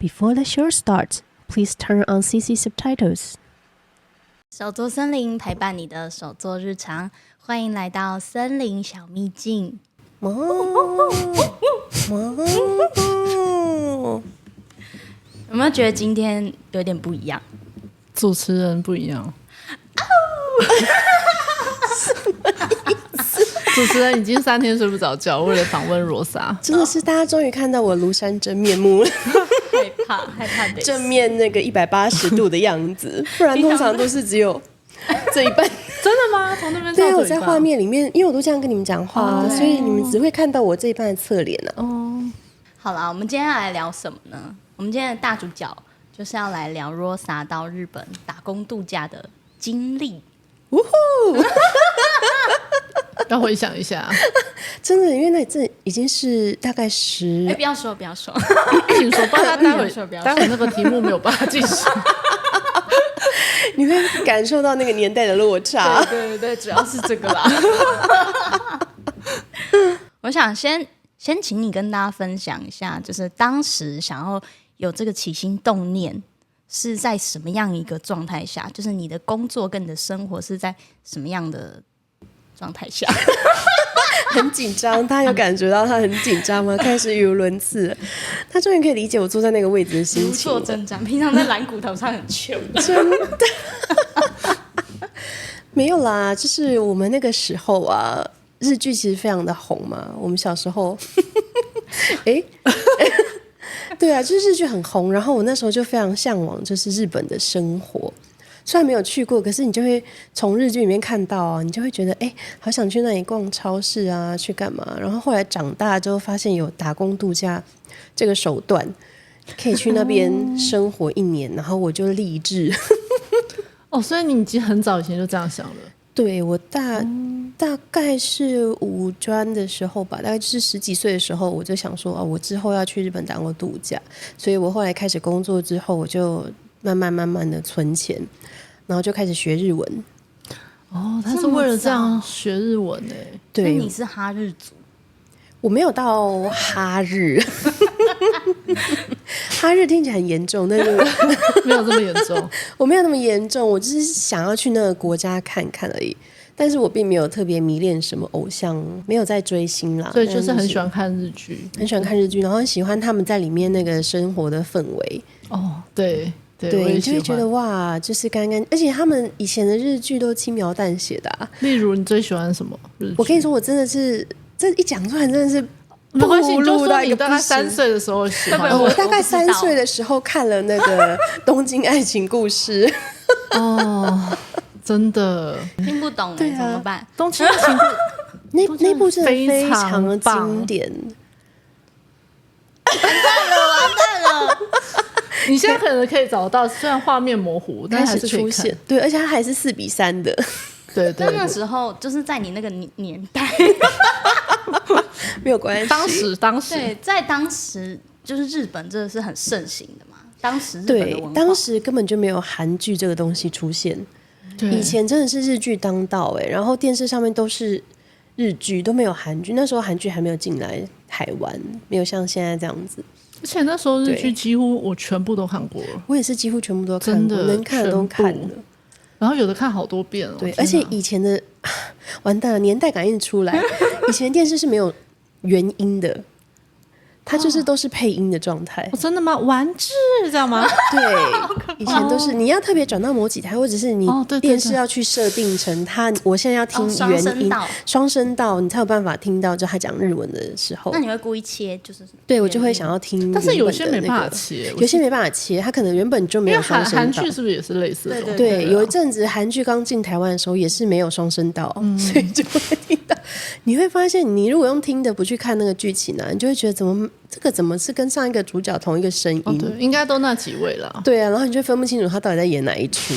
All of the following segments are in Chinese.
Before the show starts, please turn on CC subtitles. 手作森林陪伴你的手作日常，欢迎来到森林小秘境。有没有觉得今天有点不一样？主持人不一样。主持人已经3天睡不着觉，为了访问罗莎。真的是大家终于看到我庐山真面目了。害怕的正面那个180度的样子，不然通常都是只有这一半。真的吗？从那边对啊，我在画面里面，因为我都这样跟你们讲话，所以你们只会看到我这一半的侧脸啊。好啦，我们今天要来聊什么呢？我们今天的大主角就是要来聊 Rosa 到日本打工度假的经历。要回想一下。真的，因为那这已经是大概不要说，不要说，请说，不然他待会那个题目没有办法进行。你会感受到那个年代的落差。对，主要是这个啦。我想先请你跟大家分享一下，就是当时想要有这个起心动念是在什么样一个状态下，就是你的工作跟你的生活是在什么样的状态下？很紧张，他有感觉到他很紧张吗？开始语无伦次了。他终于可以理解我坐在那个位置的心情。如坐针毡，平常在蓝骨头上很糗。真的。没有啦，就是我们那个时候啊，日剧其实非常的红嘛。我们小时候，对啊，就是日剧很红，然后我那时候就非常向往，就是日本的生活。虽然没有去过，可是你就会从日剧里面看到啊，你就会觉得好想去那里逛超市啊，去干嘛？然后后来长大之后，发现有打工度假这个手段，可以去那边生活1年，然后我就立志。所以你已经很早以前就这样想了。对，我大概是五专的时候吧，大概就是10几岁的时候，我就想说我之后要去日本打工度假，所以我后来开始工作之后，我就慢慢的存钱，然后就开始学日文。他是为了这样学日文对，所以你是哈日族？我没有到哈日。哈日听起来很严重，但是没有这么严重。我没有那么严重，我只是想要去那个国家看看而已。但是我并没有特别迷恋什么偶像，没有在追星啦。所以就是很喜欢看日剧，很喜欢看日剧，然后很喜欢他们在里面那个生活的氛围。对，你就会觉得哇，就是干干，而且他们以前的日剧都轻描淡写的啊。例如你最喜欢什么日剧？我跟你说，我真的是这一讲出来，真的是没关系，你就说你大概3 岁的时候喜欢。我大概3岁的时候看了那个《东京爱情故事》。真的听不懂怎么办？东京爱情故那部真的非常的经典。完蛋了！你现在可能可以找到，虽然画面模糊，但还是可以看出现。对，而且它还是4:3的。对。那时候就是在你那个年代，没有关系。当时对，在当时就是日本真的是很盛行的嘛。当时日本的文化，当时根本就没有韩剧这个东西出现。以前真的是日剧当道然后电视上面都是日剧，都没有韩剧。那时候韩剧还没有进来台湾，没有像现在这样子。而且那时候日剧几乎我全部都看过了。我也是几乎全部都看过，能看的都看了。然后有的看好多遍了。对，而且以前的完蛋了，年代感一直出来。以前电视是没有原音的，它就是都是配音的状态。真的吗？完治这样吗？对，以前都是你要特别转到某几台，或者是你电视要去设定成它。我现在要听原音，双声道，你才有办法听到就他讲日文的时候。那你会故意切，就是对我就会想要听，但是有些没办法切，有些没办法切，它可能原本就没有双声道。韩剧是不是也是类似的？对，有一阵子韩剧刚进台湾的时候也是没有双声道，所以就会听到。你会发现，你如果用听的不去看那个剧情呢，你就会觉得这个怎么是跟上一个主角同一个声音？对，应该都那几位啦。对啊，然后你就分不清楚他到底在演哪一出。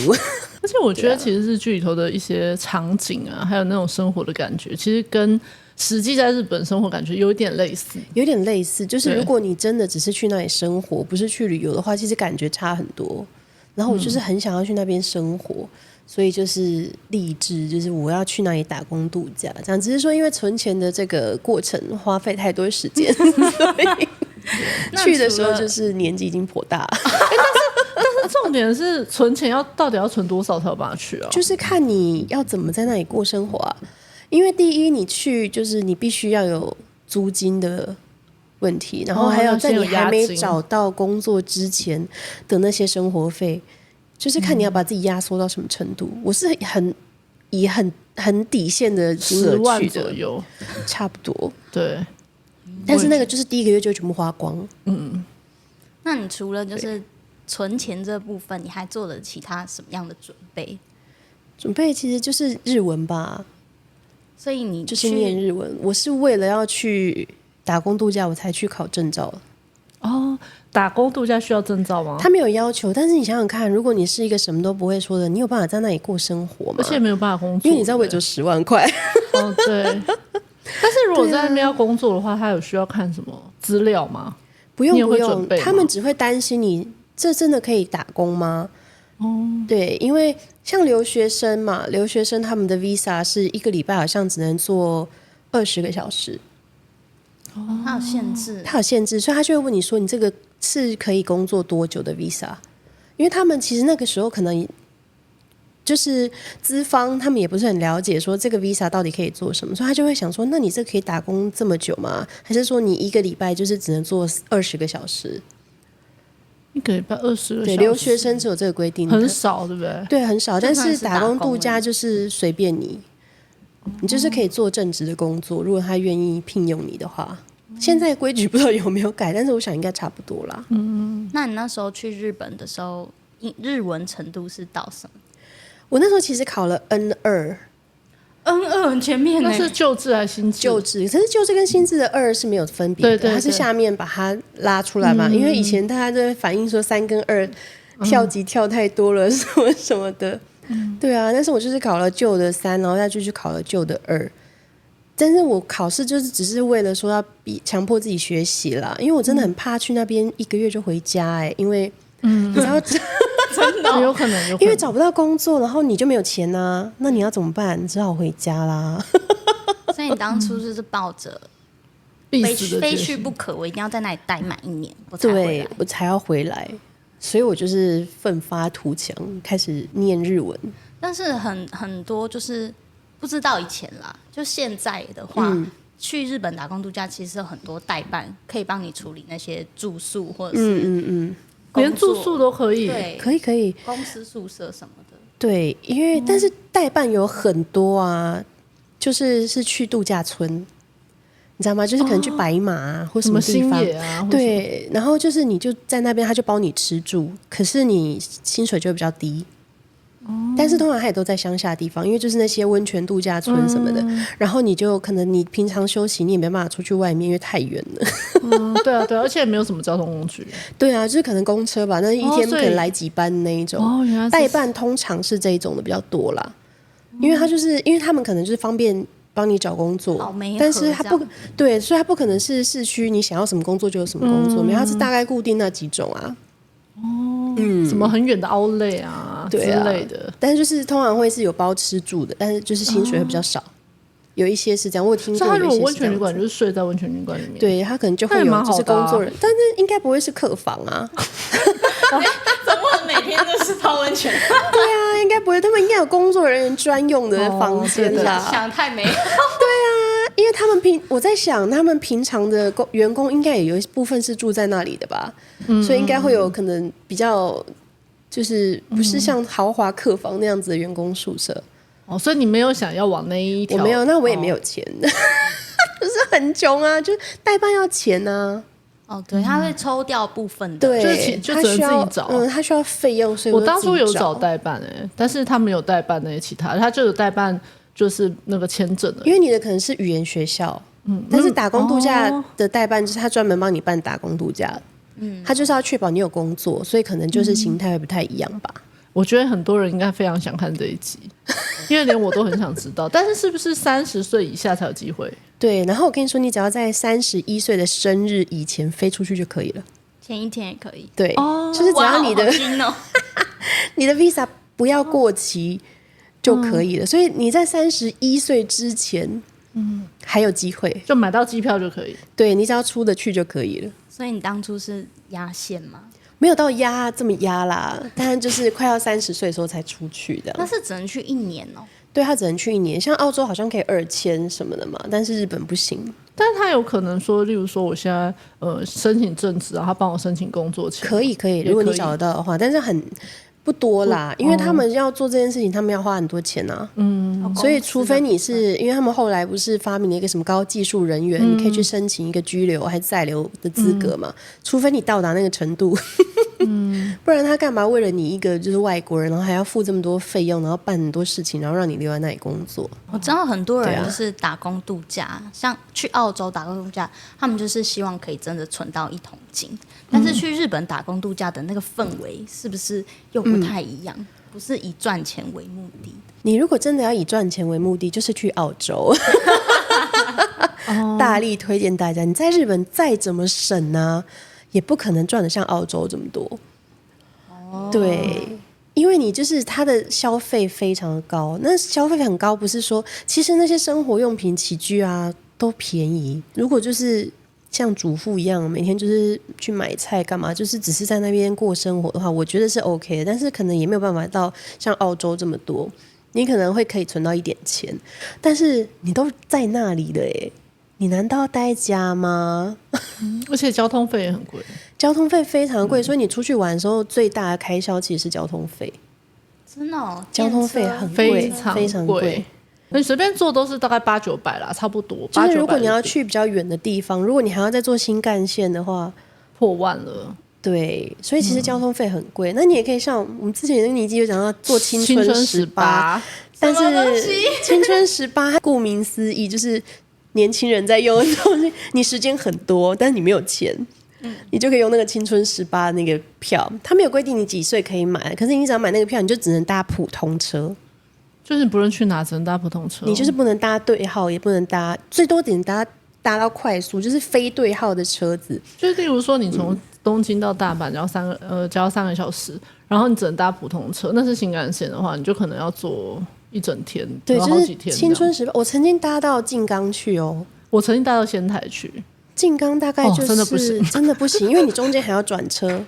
而且我觉得，其实日剧里头的一些场景啊，还有那种生活的感觉，其实跟实际在日本生活感觉有点类似。有点类似，就是如果你真的只是去那里生活，不是去旅游的话，其实感觉差很多。然后我就是很想要去那边生活。所以就是立志，就是我要去哪里打工度假，这样只是说因为存钱的这个过程花费太多时间，所以去的时候就是年纪已经颇大，但重点是存钱到底要存多少才有办法去啊？就是看你要怎么在那里过生活啊。因为第一，你去就是你必须要有租金的问题，然后还有在你还没找到工作之前的那些生活费，就是看你要把自己压缩到什么程度。我是以很底线的金额10万去的，左右，差不多。对，但是那个就是第一个月就全部花光。那你除了就是存钱这部分，你还做了其他什么样的准备？准备其实就是日文吧，所以你就是念日文。我是为了要去打工度假，我才去考证照的。哦，打工度假需要证照吗？他没有要求，但是你想想看，如果你是一个什么都不会说的，你有办法在那里过生活吗？而且没有办法工作，因为你知道我也就10万块。哦，对。但是如果在那边要工作的话，他有需要看什么资料吗？不用你也不用会准备吗，他们只会担心你这真的可以打工吗？对，因为像留学生嘛，留学生他们的 visa 是一个礼拜好像只能做20个小时，它有限制，他有限制，所以他就会问你说你这个是可以工作多久的 visa？ 因为他们其实那个时候可能就是资方他们也不是很了解说这个 visa 到底可以做什么，所以他就会想说，那你这可以打工这么久吗？还是说你一个礼拜就是只能做20个小时？一个礼拜20个小时，对，留学生只有这个规定，很少，对不对？对，很少。但是打工度就算是打工假就是随便你，你就是可以做正职的工作，如果他愿意聘用你的话。现在规矩不知道有没有改，但是我想应该差不多啦。那你那时候去日本的时候，日文程度是到什么我那时候其实考了 N2， ？N2 很前面呢，那是旧制还是新制？旧制，可是旧制跟新制的2是没有分别的，对它是下面把它拉出来嘛。因为以前大家都会反映说3跟2跳级跳太多了，什么什么的。对啊，但是我就是考了旧的3，然后再去考了旧的2。但是我考试就是只是为了说要强迫自己学习啦，因为我真的很怕去那边1个月就回家因为你知道真的有可能，因为找不到工作，然后你就没有钱啊，那你要怎么办？你只好回家啦。所以你当初就是抱着必死的非决心去不可，我一定要在那里待满1年，我才回对来。我才要回来，所以我就是奋发图强，开始念日文。但是很多就是不知道以前啦，就现在的话，去日本打工度假其实有很多代办可以帮你处理那些住宿或者是连住宿都可以。对，可以，公司宿舍什么的。对，因为但是代办有很多啊，就是去度假村，你知道吗？就是可能去白马或什么星么地方野啊，或者什么对，然后就是你就在那边，他就包你吃住，可是你薪水就会比较低。但是通常他也都在乡下地方，因为就是那些温泉度假村什么的，然后你就可能你平常休息你也没办法出去外面，因为太远了。对啊，对啊，而且也没有什么交通工具。对啊，就是可能公车吧，那一天可所以能来几班那一种。原来是代办通常是这一种的比较多啦，因为他们可能就是方便帮你找工作，但是他不对，所以他不可能是市区你想要什么工作就有什么工作，没有，他是大概固定那几种啊。什么很远的 outlet 啊之对啊类的，但是就是通常会是有包吃住的，但是就是薪水会比较少。有一些是这样，我有听过。所以他如果温有一些是这样子泉旅馆就是睡在温泉旅馆里面，对他可能就会那也蛮好的啊有就是工作人，但是应该不会是客房啊。怎么每天都是泡温泉？对啊，应该不会，他们应该有工作人员专用的房间啦。想太美好。因为我在想，他们平常的员工应该也有一部分是住在那里的吧，所以应该会有可能比较，就是不是像豪华客房那样子的员工宿舍。所以你没有想要往那一条？我没有，那我也没有钱，就是很穷啊，就是代办要钱啊。对，他会抽掉部分的，对，就只能自己找。他需要费用，所以我当初有找代，代办但是他没有代办那些其他，他就有代办就是那个签证的，因为你的可能是语言学校，但是打工度假的代办就是他专门帮你办打工度假，他就是要确保你有工作，所以可能就是形态会不太一样吧。我觉得很多人应该非常想看这一集，因为连我都很想知道。但是是不是30岁以下才有机会？对，然后我跟你说，你只要在31岁的生日以前飞出去就可以了。前一天也可以。对，就是只要你的你的 visa 不要过期就可以了。所以你在31岁之前，还有机会，就买到机票就可以。对，你只要出得去就可以了。所以你当初是压线吗？没有到压这么压啦，但是就是快要30岁的时候才出去的。那是只能去1年哦。对，他只能去1年，像澳洲好像可以2000什么的嘛，但是日本不行。但是他有可能说，例如说我现在申请正职啊，他帮我申请工作签，可以，如果你找得到的话，但是很不多啦，因为他们要做这件事情，他们要花很多钱啊。所以除非你是，因为他们后来不是发明了一个什么高技术人员，你可以去申请一个居留还是在留的资格嘛，除非你到达那个程度。不然他干嘛为了你一个就是外国人，然后还要付这么多费用，然后办很多事情，然后让你留在那里工作？我知道很多人就是打工度假，像去澳洲打工度假，他们就是希望可以真的存到1桶金。但是去日本打工度假的那个氛围是不是又不太一样？不是以赚钱为目的的。你如果真的要以赚钱为目的，就是去澳洲。大力推荐大家，你在日本再怎么省呢，也不可能赚得像澳洲这么多。对，因为你就是它的消费非常的高，那消费很高，不是说其实那些生活用品起居啊都便宜。如果就是像主妇一样，每天就是去买菜干嘛，就是只是在那边过生活的话，我觉得是 OK 的，但是可能也没有办法到像澳洲这么多。你可能可以存到一点钱，但是你都在那里了耶，你难道要待在家吗？而且交通费也很贵，交通费非常贵，所以你出去玩的时候最大的开销其实是交通费。真的哦，交通费很贵，非常贵。你随便坐都是大概800-900啦，差不多。就是如果你要去比较远的地方，如果你还要再坐新干线的话，破万了。对，所以其实交通费很贵。那你也可以像我们之前那个年纪有讲到坐青春18，但是青春18顾名思义就是年轻人在用的东西，你时间很多，但是你没有钱。你就可以用那个青春18那个票，他没有规定你几岁可以买，可是你只要买那个票，你就只能搭普通车，就是不论去哪只能搭普通车，你就是不能搭对号，也不能搭，最多只能搭到快速，就是非对号的车子。就是例如说，你从东京到大阪，只要3个小时，然后你只能搭普通车，那是新干线的话，你就可能要坐一整天，对，好几天。就是青春18，我曾经搭到静冈去哦，我曾经搭到仙台去。静冈大概就是、真的不行，真的不行，因为你中间还要转车。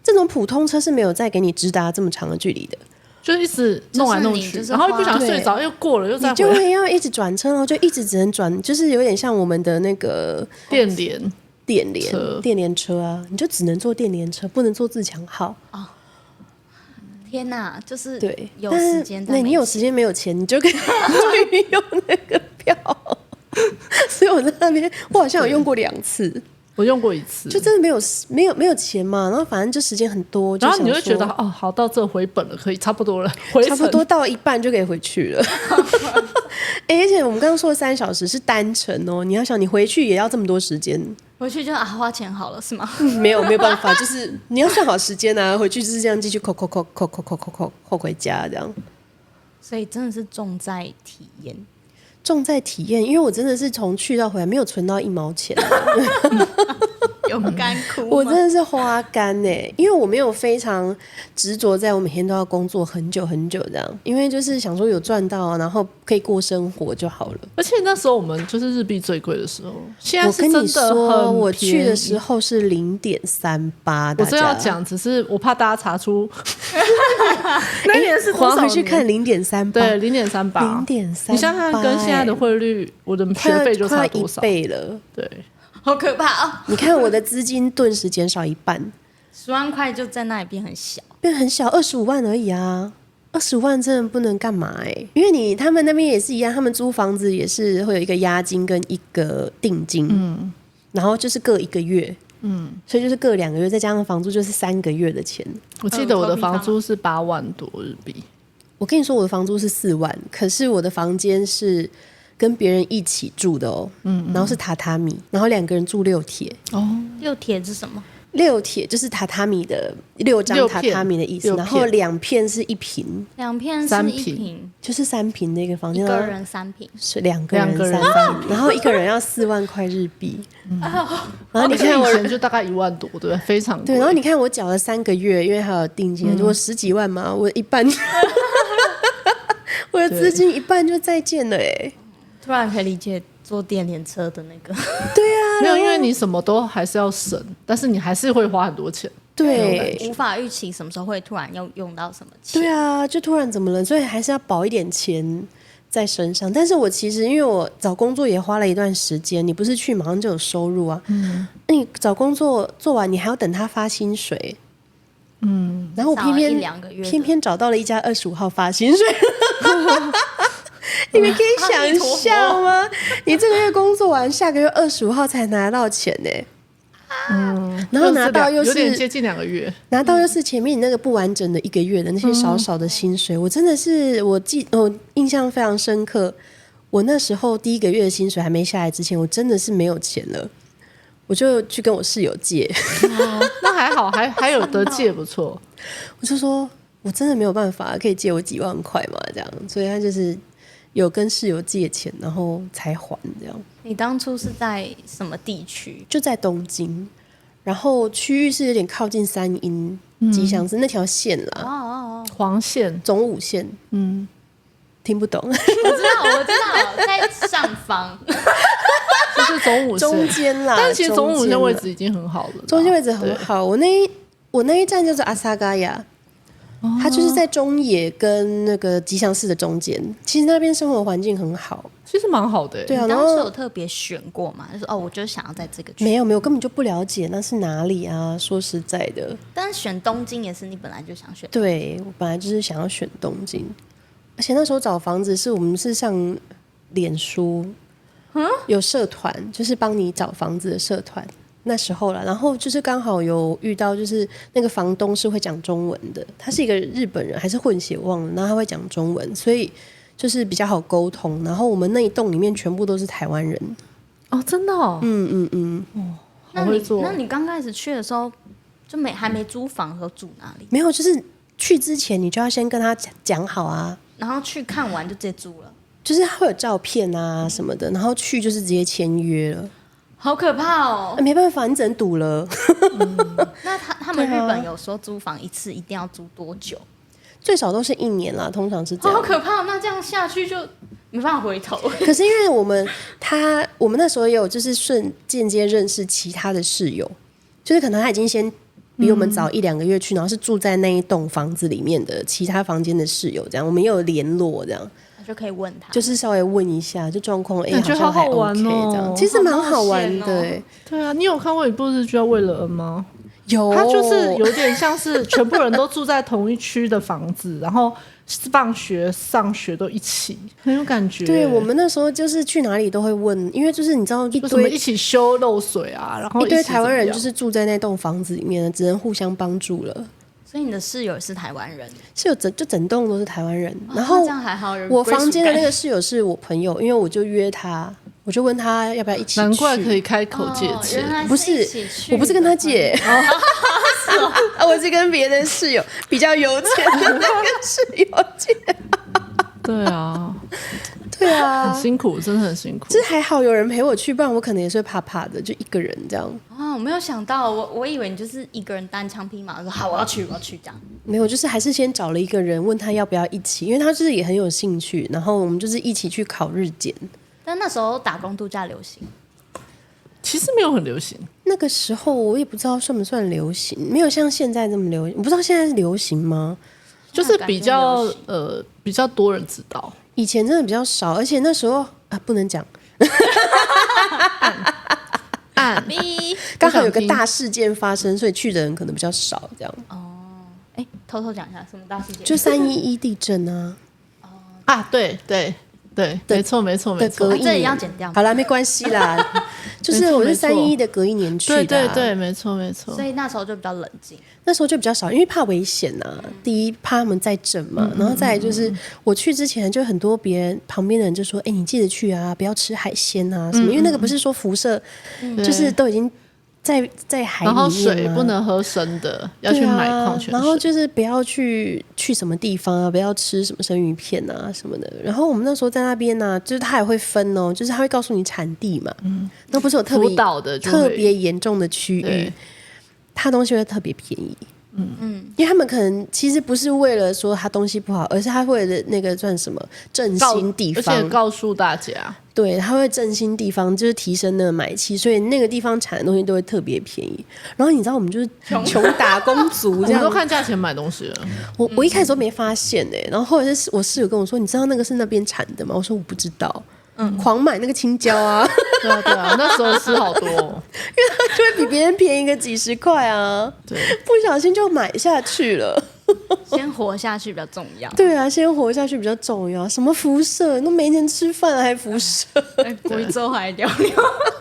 这种普通车是没有再给你直达这么长的距离的，就一直弄来弄去，然后又不想睡着，又过了又再回来，你就会要一直转车，然后就一直只能转，就是有点像我们的那个电联车啊，你就只能坐电联车，不能坐自强号。天哪，就是对，有时间，那你有时间没有钱，你就可以去用那个票。所以我在那边，我好像有用过2次，我用过1次，就真的没有钱嘛，然后反正就时间很多，然后你会觉得哦，好到这回本了，可以差不多了，差不多到一半就可以回去了。而且我们刚刚说的3小时是单程哦，你要想你回去也要这么多时间，回去就花钱好了是吗？没有办法，就是你要算好时间啊，回去就是这样继续扣回家这样。所以真的是重在体验。重在体验，因为我真的是从去到回来没有存到1毛钱，有干哭吗？我真的是花干因为我没有非常执着在我每天都要工作很久很久这样，因为就是想说有赚到，然后可以过生活就好了。而且那时候我们就是日币最贵的时候，现在是我跟你真的说，我去的时候是0.38，我真要讲，只是我怕大家查出那年是多少年，回去看0.38，对0.38，你想想看，跟现在的汇率，我的学费就差多少1倍了，对。好可怕哦！你看我的资金顿时减少1半，10万块就在那里变很小，25万而已啊！25万真的不能干嘛因为他们那边也是一样，他们租房子也是会有一个押金跟一个定金，然后就是各1个月，所以就是各2个月，再加上房租就是3个月的钱。我记得我的房租是8万多日币，我跟你说我的房租是4万，可是我的房间是跟别人一起住的哦，然后是榻榻米，然后2个人住6铁。6铁是什么？6铁就是榻榻米的6张榻榻米的意思，然后2片是1平，2片是1平，就是3平的一个房间，一个人3平，是2个人3平，然后1个人要4万块日币。然后你看我以前就大概1万多，对不对？非常贵。对，然后你看我缴了3个月，因为还有定金，如果10几万嘛，我一半，我的资金一半就再见了突然可以理解坐电联车的那个，没有，因为你什么都还是要省，但是你还是会花很多钱。对无法预期什么时候会突然用到什么钱。对啊，就突然怎么了？所以还是要保一点钱在身上。但是我其实因为我找工作也花了一段时间，你不是去马上就有收入啊？那你找工作做完，你还要等他发薪水。然后我少了一两个月的偏偏找到了一家25号发薪水。你们可以想象吗？你这个月工作完，下个月25号才拿到钱呢、然后拿到又有点是接近2个月，拿到又是前面你那个不完整的1个月的那些少少的薪水，我真的是我印象非常深刻。我那时候第1个月的薪水还没下来之前，我真的是没有钱了，我就去跟我室友借。那还好，还有得借不错。我就说我真的没有办法，可以借我几万块嘛？这样，所以他就是有跟室友借钱，然后才还这样。你当初是在什么地区？就在东京，然后区域是有点靠近三鹰、吉祥寺那条线啦，黄线，总武线。听不懂，我知道，在上方。就是总武线中间啦。但其实总武线位中间啦置已经很好了啦，中间位置很好。我那一站叫做阿萨嘎亚，它就是在中野跟那个吉祥寺的中间。其实那边生活环境很好，其实蛮好的、欸。对啊。然你当时有后特别选过吗？就说我就想要在这个区。没有，根本就不了解那是哪里啊。说实在的，但是选东京也是你本来就想选。对我本来就是想要选东京，而且那时候找房子是我们是上脸书，有社团，就是帮你找房子的社团。那时候啦，然后就是刚好有遇到，就是那个房东是会讲中文的，他是一个日本人还是混血忘了，然后他会讲中文，所以就是比较好沟通。然后我们那一栋里面全部都是台湾人。哦，真的哦，那好会做。你刚开始去的时候就还没租房和住哪里？没有，就是去之前你就要先跟他讲好啊，然后去看完就直接租了，就是他会有照片啊什么的，然后去就是直接签约了。好可怕哦！没办法，你只能赌了。那他们日本有说租房一次一定要租多久？最少都是1年啦，通常是这样。好可怕！那这样下去就没办法回头。可是因为我们那时候也有就是间接认识其他的室友，就是可能他已经先比我们早1-2个月去，然后是住在那一栋房子里面的其他房间的室友，这样我们也有联络，这样就可以问他，就是稍微问一下，就状况感觉好像还好好玩 OK 哦这样，其实蛮好玩的、好冒欸。对啊，你有看过一部日剧叫《为了恩》吗？有，它就是有点像是全部人都住在同一区的房子，然后放学、上学都一起，很有感觉。对，我们那时候就是去哪里都会问，因为就是你知道一就什么堆一起修漏水啊，然后一堆起台湾人怎么样就是住在那栋房子里面的，只能互相帮助了。所以你的室友是台湾人，是有整栋都是台湾人，然那后这样还好。我房间的那个个室友是我朋友，因为我就约他，我就问他要不要一起去。难怪可以开口借钱。不是，我不是跟他借，我是跟别的室友比较有钱的那个室友借。对啊，对啊，很辛苦，真的很辛苦。就是还好有人陪我去，不然我可能也是会怕怕的，就一个人这样。啊，我没有想到，我以为你就是一个人单枪匹马说好，我要去这样。没有，就是还是先找了一个人，问他要不要一起，因为他就是也很有兴趣，然后我们就是一起去考日检。但那时候打工度假流行，其实没有很流行，那个时候我也不知道算不算流行，没有像现在这么流行。我不知道现在是流行吗？就是比较感觉比较多人知道。以前真的比较少，而且那时候不能讲，刚好有个大事件发生，所以去的人可能比较少，这样。偷偷讲一下什么大事件？就311地震啊对，没错的隔一这里年要剪掉吗好啦，没关系啦，就是我是311的隔一年去的、对，没错。所以那时候就比较冷静。那时候就比较少，因为怕危险呐、第一怕他们在震嘛，然后再来就是我去之前就很多别人旁边的人就说：“哎、你记得去啊，不要吃海鲜啊什么。因为那个不是说辐射，就是都已经在海里面然后水吗不能喝生的，要去买矿泉水。然后就是不要去什么地方啊，不要吃什么生鱼片啊什么的。然后我们那时候在那边呢、就是他也会分哦，就是他会告诉你产地嘛，那不是有特别福岛的就会特别严重的区域对，它东西会特别便宜。因为他们可能其实不是为了说他东西不好，而是他为了那个算什么振兴地方，而且告诉大家，对，他会振兴地方，就是提升那个买气，所以那个地方产的东西都会特别便宜。然后你知道我们就是穷打工族这样，我们都看价钱买东西了。我一开始都没发现然后后来是我室友跟我说，你知道那个是那边产的吗？我说我不知道。狂买那个青椒啊，对啊对啊，那时候吃好多，因为它就会比别人便宜个几十块啊，对，不小心就买下去了。先活下去比较重要。对啊，先活下去比较重要。什么辐射，都没钱吃饭了还辐射，贵州还聊聊。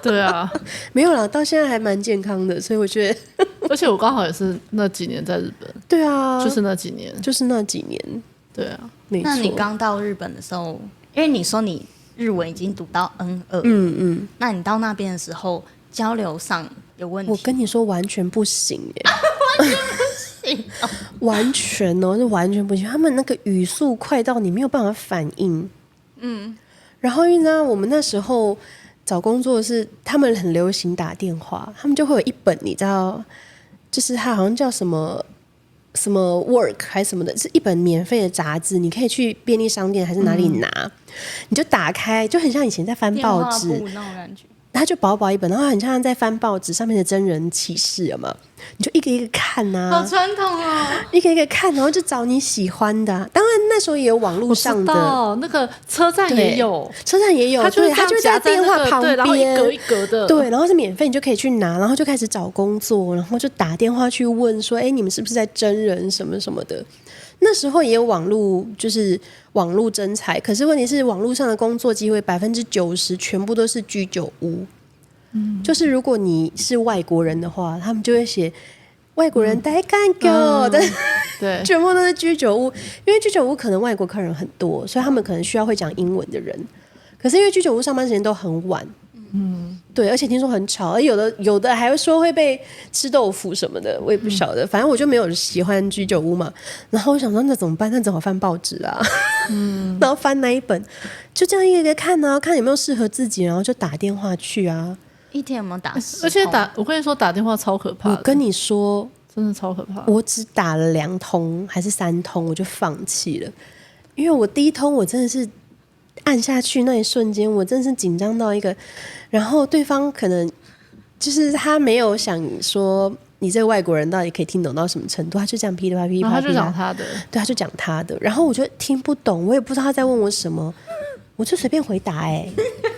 对啊，没有啦，到现在还蛮健康的，所以我觉得，而且我刚好也是那几年在日本，对啊，就是那几年，就是那几年，对啊，没错。那你刚到日本的时候，因为你说你日文已经读到 N2，那你到那边的时候交流上有问题？我跟你说完全不行完全哦，是完全不行。他们那个语速快到你没有办法反应。然后因为你知道我们那时候找工作是他们很流行打电话，他们就会有一本你知道，就是它好像叫什么。什么 work 还是什么的，是一本免费的杂志，你可以去便利商店还是哪里拿，你就打开，就很像以前在翻报纸那种感觉。它就薄薄一本，然后很像在翻报纸上面的真人启事，有没有？你就一个一个看呐、好传统哦，一个一个看，然后就找你喜欢的当然那时候也有网络上的，那个车站也有，车站也有，对，它就在电话旁边，然后一格一格的，对，然后是免费，你就可以去拿，然后就开始找工作，然后就打电话去问说，哎，你们是不是在真人什么什么的？那时候也有网络，就是网络征才，可是问题是网络上的工作机会90%全部都是居酒屋。就是如果你是外国人的话，他们就会写外国人待干狗，但对，全部都是居酒屋，因为居酒屋可能外国客人很多，所以他们可能需要会讲英文的人。可是因为居酒屋上班时间都很晚，对，而且听说很吵，而有的还会说会被吃豆腐什么的，我也不晓得。反正我就没有喜欢居酒屋嘛。然后我想说那怎么办？那只好翻报纸啊，然后翻那一本，就这样一个一个看啊，看有没有适合自己，然后就打电话去啊。一天有没有打10通？而且我跟你说打电话超可怕的，我跟你说，真的超可怕。我只打了2通还是3通，我就放弃了，因为我第一通我真的是按下去那一瞬间，我真的是紧张到一个，然后对方可能就是他没有想说你这个外国人到底可以听懂到什么程度，他就这样噼里啪啦噼里啪啦，然后他就讲他的，对，他就讲他的，然后我就听不懂，我也不知道他在问我什么。我就随便回答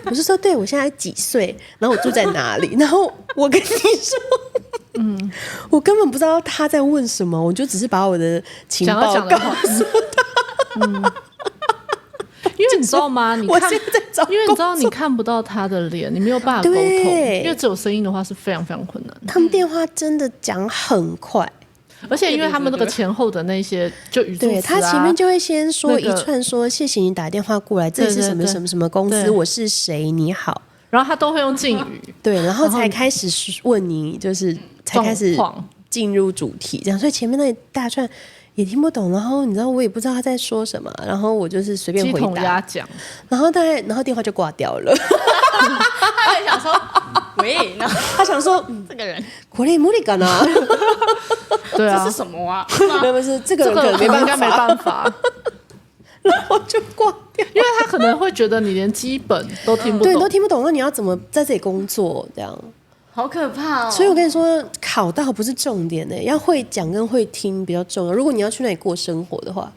我就说对我现在几岁，然后我住在哪里，然后我跟你说，我根本不知道他在问什么，我就只是把我的情报告诉他。因为你知道吗？你看，我现在在找工作，因为你知道你看不到他的脸，你没有办法沟通，因为只有声音的话是非常非常困难的。他们电话真的讲很快。而且因为他们那个前后的那些就语助词对他前面就会先说一那个串说谢谢你打电话过来，这是什么什么什么公司，对我是谁，你好，然后他都会用敬语，对，然后才开始问你，就是才开始状况进入主题，这样，所以前面那一大串也听不懂，然后你知道我也不知道他在说什么，然后我就是随便回鸡同鸭答，讲，然后电话就挂掉了，他会想说，喂，然后他想说这个人これ無理かな？对啊这是，什么啊？没有，不是这个这个人可能没办应该没法，办法，然后就挂掉，因为他可能会觉得你连基本都听不对，你都懂，听不懂，那你要怎么在这里工作？这样。好可怕哦！所以我跟你说，考到不是重点要会讲跟会听比较重要。如果你要去那里过生活的话，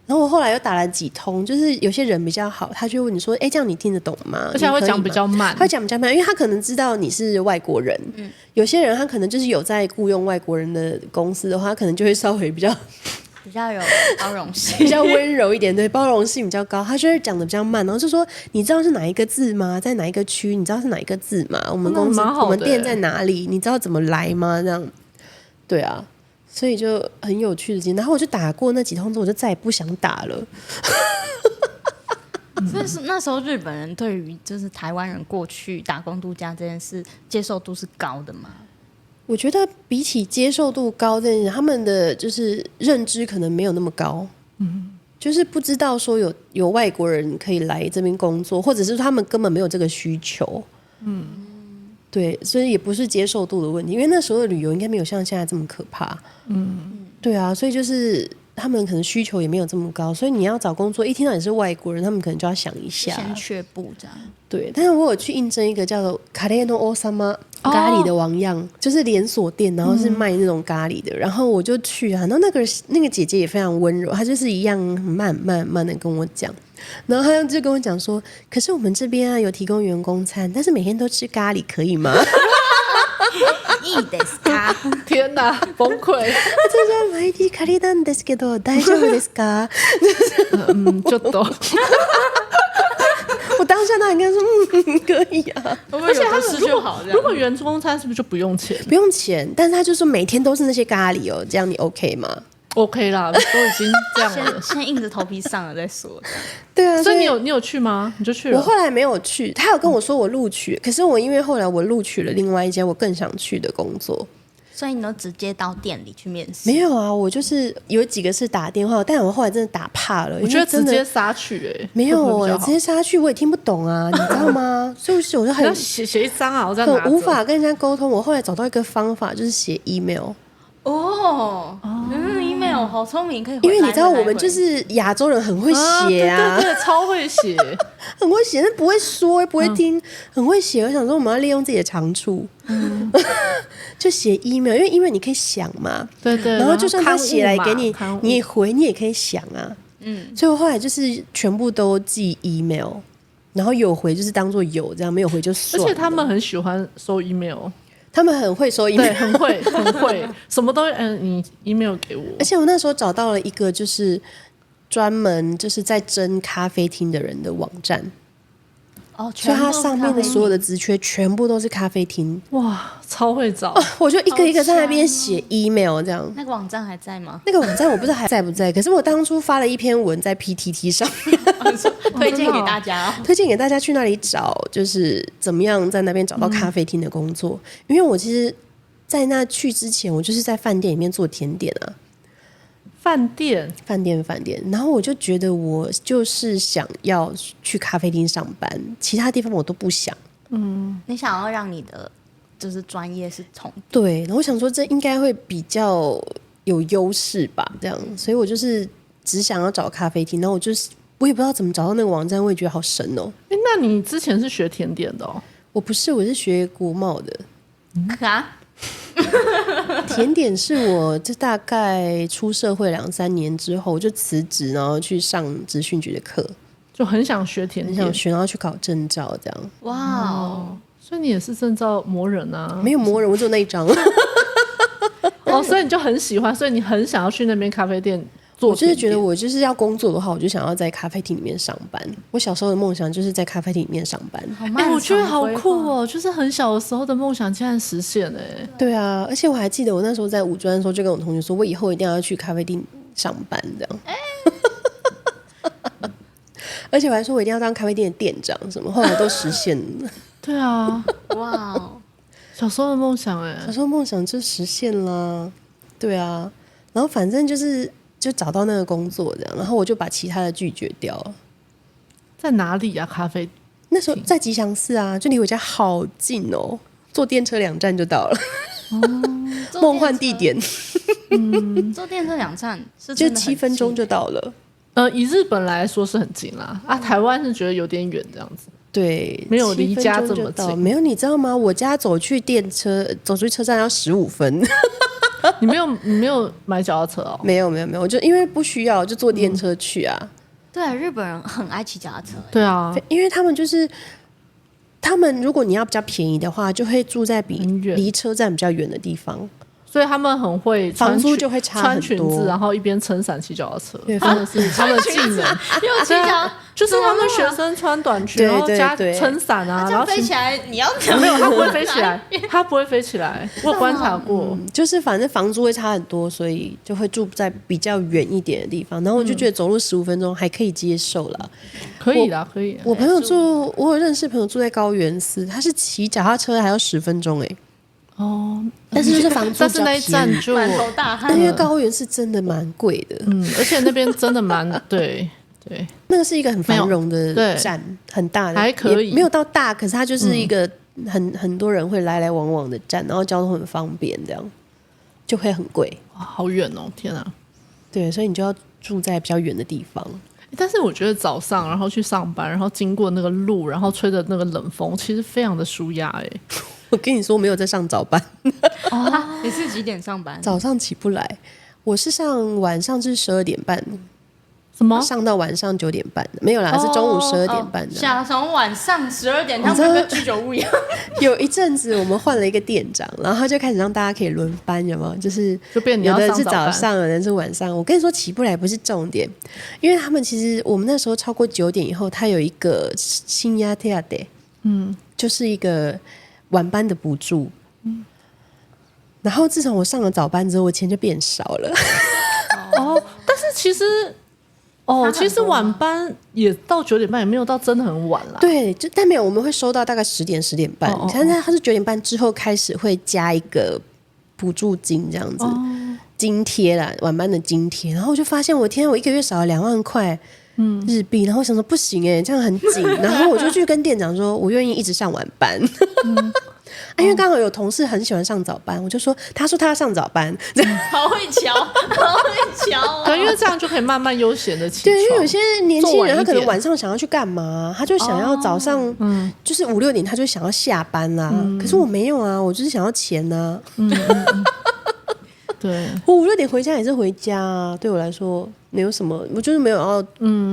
然后我后来又打了几通，就是有些人比较好，他就会问你说：“哎，这样你听得懂吗？”而且他会讲比较慢他会讲比较慢，因为他可能知道你是外国人。有些人他可能就是有在雇佣外国人的公司的话，他可能就会稍微比较有包容性，比较温柔一点，对，包容性比较高。他就会讲的比较慢，然后就说：“你知道是哪一个字吗？在哪一个区？你知道是哪一个字吗？我们公司、蛮好的我们店在哪里？你知道怎么来吗？”这样，对啊，所以就很有趣的经历。然后我就打过那几通之后，我就再也不想打了。所以是那时候日本人对于就是台湾人过去打工度假这件事接受度是高的吗？我觉得比起接受度高这件事，他们的就是认知可能没有那么高。就是不知道说有外国人可以来这边工作，或者是他们根本没有这个需求。对，所以也不是接受度的问题，因为那时候的旅游应该没有像现在这么可怕。对啊，所以就是他们可能需求也没有这么高，所以你要找工作，一听到你是外国人，他们可能就要想一下，先却步这样。对，但是我有去应征一个叫做卡列诺欧萨玛咖喱的王样，就是连锁店，然后是卖那种咖喱的，然后我就去啊，然后那个姐姐也非常温柔，她就是一样慢的跟我讲，然后她就跟我讲说，可是我们这边啊有提供员工餐，但是每天都吃咖喱可以吗？いいですか？天哪，崩溃！私は毎日カレーなんですけど大丈夫ですか？就懂。我当下当然跟他说可以啊，而且他们就好，如果员工餐是不是就不用钱？不用钱，但是他就说每天都是那些咖喱哦，这样你 OK 吗？ OK 啦，都已经这样了。先硬着头皮上了再说。对啊，所以你有去吗？你就去了。我后来没有去，他有跟我说我录取，可是我因为后来我录取了另外一间我更想去的工作。所以你都直接到店里去面试？没有啊，我就是有几个是打电话，但我后来真的打怕了。我觉得直接因为真的杀去没有，我我直接杀去，我也听不懂啊，你知道吗？所以我就要写一张啊，我再拿着。很无法跟人家沟通。我后来找到一个方法，就是写 email。email 好聪明，可以回。因为你知道我们就是亚洲人很会写啊，对，超会写，很会写，但不会说，不会听，很会写。我想说，我们要利用自己的长处，就写 email，因为 email 你可以想嘛，对，然后就算他写来给你刊物，你回你也可以想啊，所以我后来就是全部都寄 email，然后有回就是当做有，这样没有回就算了。而且他们很喜欢收 email。他们很会收 email，对，很会，什么都你 email 给我。而且我那时候找到了一个就是专门就是在争咖啡厅的人的网站，所以它上面的所有的职缺全部都是咖啡厅。哇，超会找！我就一个一个在那边写 email 这样。那个网站还在吗？那个网站我不知道还在不在，可是我当初发了一篇文在 PTT 上面，推荐给大家。推荐给大家去那里找，就是怎么样在那边找到咖啡厅的工作。因为我其实，在那去之前，我就是在饭店里面做甜点啊。饭店，然后我就觉得我就是想要去咖啡厅上班，其他地方我都不想。你想要让你的就是专业是同对，然后我想说这应该会比较有优势吧，这样，所以我就是只想要找咖啡厅，然后我也不知道怎么找到那个网站，我也觉得好神哦。那你之前是学甜点的哦？我不是，我是学国贸的。啊？甜点是我这大概出社会2-3年之后，我就辞职，然后去上职训局的课，就很想学甜点，很想学，然后去考证照，这样。哇哦！所以你也是证照魔人啊？没有魔人，我只有那一张。所以你就很喜欢，所以你很想要去那边咖啡店做。我就是觉得我就是要工作的话，我就想要在咖啡厅里面上班。我小时候的梦想就是在咖啡厅里面上班。我觉得好酷哦！就是很小的时候的梦想竟然实现哎。对啊，而且我还记得我那时候在五专的时候，就跟我同学说，我以后一定要去咖啡厅上班这样。而且我还说我一定要当咖啡店的店长什么，后来都实现了。对啊，哇哦！小时候的梦想哎，小时候梦想就实现了。对啊，然后反正就找到那个工作这样，然后我就把其他的拒绝掉了。在哪里啊？咖啡？那时候在吉祥寺啊，就离我家好近哦，坐电车2站就到了。梦幻地点。坐电车2站是就7分钟就到了。以日本来说是很近啦，台湾是觉得有点远这样子。对，没有离家这么近。没有，你知道吗？我家走去车站要15分。你没有买脚踏车哦？没有，我就因为不需要，就坐电车去啊。对，日本人很爱骑脚踏车。对啊，因为他们如果你要比较便宜的话，就会住在离车站比较远的地方。所以他们很会房租就会差很多，穿裙子，然后一边撑伞骑脚踏车，对，真的是他们的技能。又骑脚，就是他们学生穿短裙，然后加撑伞啊，然后飞起来，你要没有，它不会飞起来，它不会飞起来。我有观察过，就是反正房租会差很多，所以就会住在比较远一点的地方。然后我就觉得走路15分钟还可以接受啦，可以啦，可以。我朋友我有认识朋友住在高原寺，他是骑脚踏车还要10分钟哎。但是就是房租比较便宜，但是那一站就满头大汗。因为高原是真的蛮贵的，而且那边真的蛮对，那个是一个很繁荣的站，很大的，还可以，没有到大，可是它就是一个很多人会来来往往的站，然后交通很方便，这样就会很贵。哇好远哦，天啊！对，所以你就要住在比较远的地方。但是我觉得早上然后去上班，然后经过那个路，然后吹着那个冷风，其实非常的舒压哎。我跟你说，我没有在上早班，你是几点上班？早上起不来。我是上晚上至12点半，什么？上到晚上9点半的，没有啦，是中午12点半的。想从晚上12点，他们跟居酒屋一样。有一阵子我们换了一个店长，然后他就开始让大家可以轮班，有没有？就是就变你有的人是要上早班早上，有的人是晚上。我跟你说，起不来不是重点，因为他们其实我们那时候超过9点以后，他有一个新压贴的，就是一个晚班的补助。然后自从我上了早班之后，我钱就变少了。但是其实晚班也到9点半，也没有到真的很晚啦。对，但没有，我们会收到大概10点10点半。现在他是9点半之后开始会加一个补助金这样子，津贴啦，晚班的津贴。然后我就发现，我天啊，我一个月少了2万块日币，然后我想说不行这样很紧。然后我就去跟店长说，我愿意一直上晚班。因为刚好有同事很喜欢上早班，我就说，他说他要上早班，好会瞧，好会瞧、对，因为这样就可以慢慢悠闲的起床。对，因为有些年轻人他可能晚晚上想要去干嘛，他就想要早上，就是5、6点他就想要下班啦。可是我没有啊，我就是想要钱啊。对，我5、6点回家也是回家啊，对我来说没有什么，我就是没有要，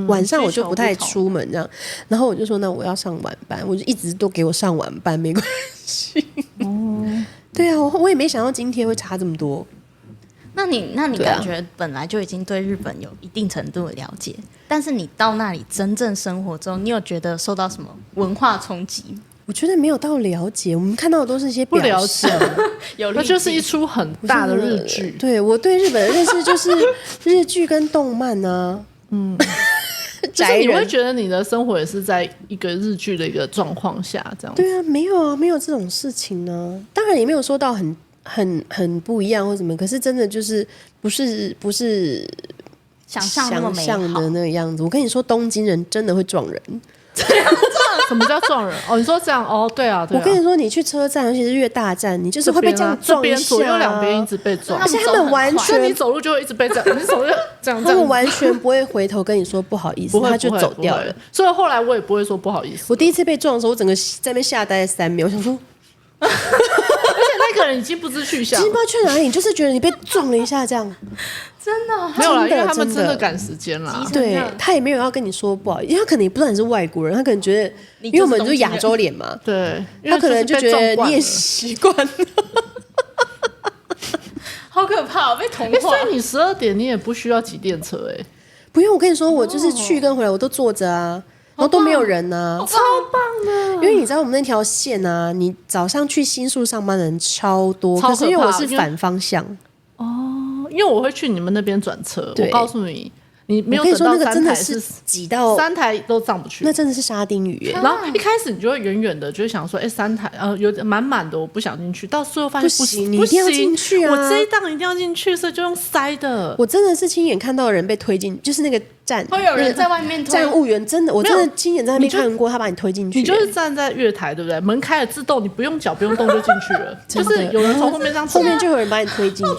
晚上我就不太出门这样。然后我就说，那我要上晚班，我就一直都给我上晚班，没关系。对啊，我也没想到今天会差这么多。那你感觉本来就已经对日本有一定程度的了解，但是你到那里真正生活之后，你有觉得受到什么文化冲击？我觉得没有到了解，我们看到的都是一些不了解，有它就是一出很大的日剧。对，我对日本的认识就是日剧跟动漫啊。就是你会觉得你的生活也是在一个日剧的一个状况下这样子。对啊，没有啊，没有这种事情呢。当然也没有说到很不一样或什么，可是真的就是不是想象那么美好想象的那个样子。我跟你说，东京人真的会撞人。什么叫撞人？你说这样对啊。我跟你说，你去车站，尤其是越大站，你就是会被这样撞一下，左右两边一直被撞，而且他们完全，你走路就会一直被这样，你走路这样，他们完全不会回头跟你说不好意思，他就走掉了。所以后来我也不会说不好意思。我第一次被撞的时候，我整个在那边吓呆3秒，我想说。而且那个人已经不知去向，不知道去哪里，就是觉得你被撞了一下这样。真的没有啦，因为他们真的赶时间啦。对，他也没有要跟你说不好意思，因为他可能也不知道你是外国人，他可能觉得，因为我们就是亚洲脸嘛，对，他可能就觉得你也习惯了。好可怕，被同化。所以你12点你也不需要挤电车不用。我跟你说，我就是去跟回来我都坐着啊。然后都没有人啊，超棒的！因为你知道我们那条线啊，你早上去新宿上班的人超多，可是因为我是反方向因为我会去你们那边转车。我告诉你，你没有等到3台是挤到3台都上不去，那真的是沙丁鱼然后一开始你就会远远的，就会想说，3台有满满的，我不想进去。到最后发现不行，你一定要进去啊！我这一档一定要进去，所以就用塞的。我真的是亲眼看到人被推进，就是那个站会有人在外面推，站务员真的，我真的亲眼在那边看过他把你推进去。你就是站在月台，对不对？门开了自动，你不用脚不用动就进去了。就是有人从后面这样，后面就有人把你推进去。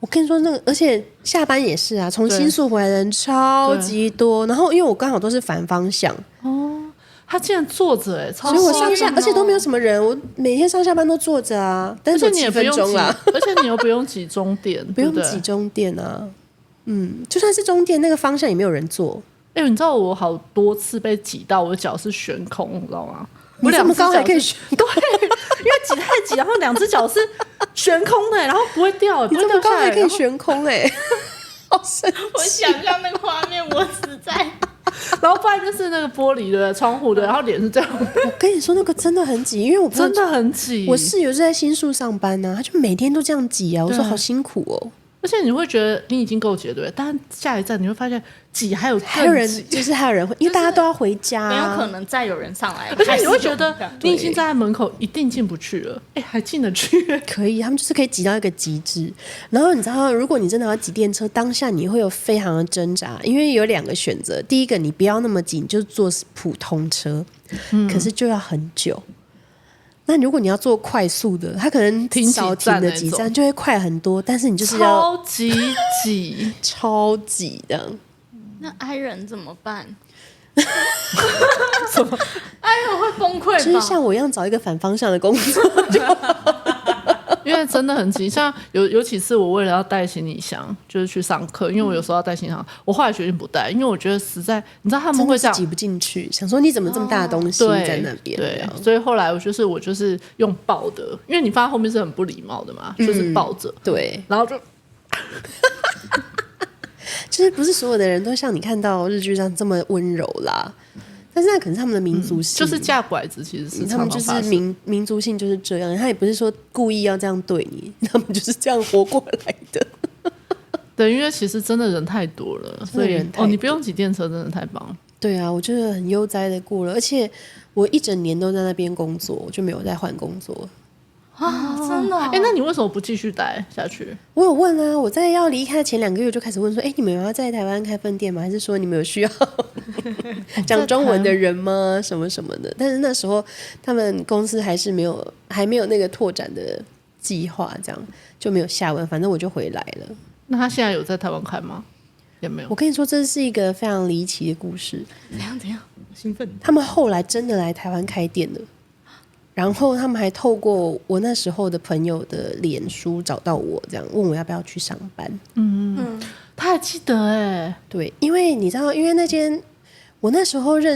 我跟你说，那个而且下班也是啊，从新宿回来的人超级多。然后因为我刚好都是反方向，他竟然坐着所以我上下而且都没有什么人，我每天上下班都坐着啊。但是你也不用挤，而且你又不用挤终点，不用挤终点啊。就算是终点那个方向也没有人坐。你知道我好多次被挤到我的脚是悬空，你知道吗？你这么高还可以悬？对，因为挤太挤，然后2只脚是悬空的，然后不会掉，你这么高还可以悬空好神奇！我想象那个画面，我实在。然后不然就是那个玻璃的窗户的，然后脸是这样。我跟你说，那个真的很挤，因为我真的很挤。我室友是在新宿上班啊，他就每天都这样挤啊。我说好辛苦哦。而且你会觉得你已经够挤了，对不对？但下一站你会发现挤还有人，就是还有人会，因为大家都要回家，没有可能再有人上来。而且你会觉得你已经站在门口，一定进不去了，还进得去？可以，他们就是可以挤到一个极致。然后你知道，如果你真的要挤电车，当下你会有非常的挣扎，因为有2个选择。第一个，你不要那么挤，你就坐普通车，可是就要很久。那如果你要做快速的，它可能少停的几站就会快很多，但是你就是要超级挤超级的。那 I 人怎么办？什么 I 人会崩溃吧？就是像我一样找一个反方向的工作就因为真的很急，像有几次我为了要带行李箱，就是去上课，因为我有时候要带行李箱，我后来决定不带，因为我觉得实在，你知道他们会这样挤不进去，想说你怎么这么大的东西在那边？对，所以后来我就是用抱的，因为你放在后面是很不礼貌的嘛，就是抱着，对，然后就就是不是所有的人都像你看到日剧上这么温柔啦。但是那可能是他们的民族性，就是架拐子，其实是他们就是民族性就是这样，他也不是说故意要这样对你，他们就是这样活过来的。对，因为其实真的人太多了，所以你不用挤电车，真的太棒了。对啊，我觉得很悠哉的过了，而且我一整年都在那边工作，我就没有再换工作。啊，真的、那你为什么不继续待下去？我有问啊，我在要离开前2个月就开始问说，你们有要在台湾开分店吗？还是说你们有需要讲中文的人吗？什么什么的。但是那时候他们公司还没有那个拓展的计划，这样就没有下文。反正我就回来了。那他现在有在台湾开吗？也没有。我跟你说，这是一个非常离奇的故事。怎样？兴奋！他们后来真的来台湾开店了。然后他们还透过我那时候的朋友的脸书找到我，这样问我要不要去上班。他还记得对，因为你知道，因为那间我那时候在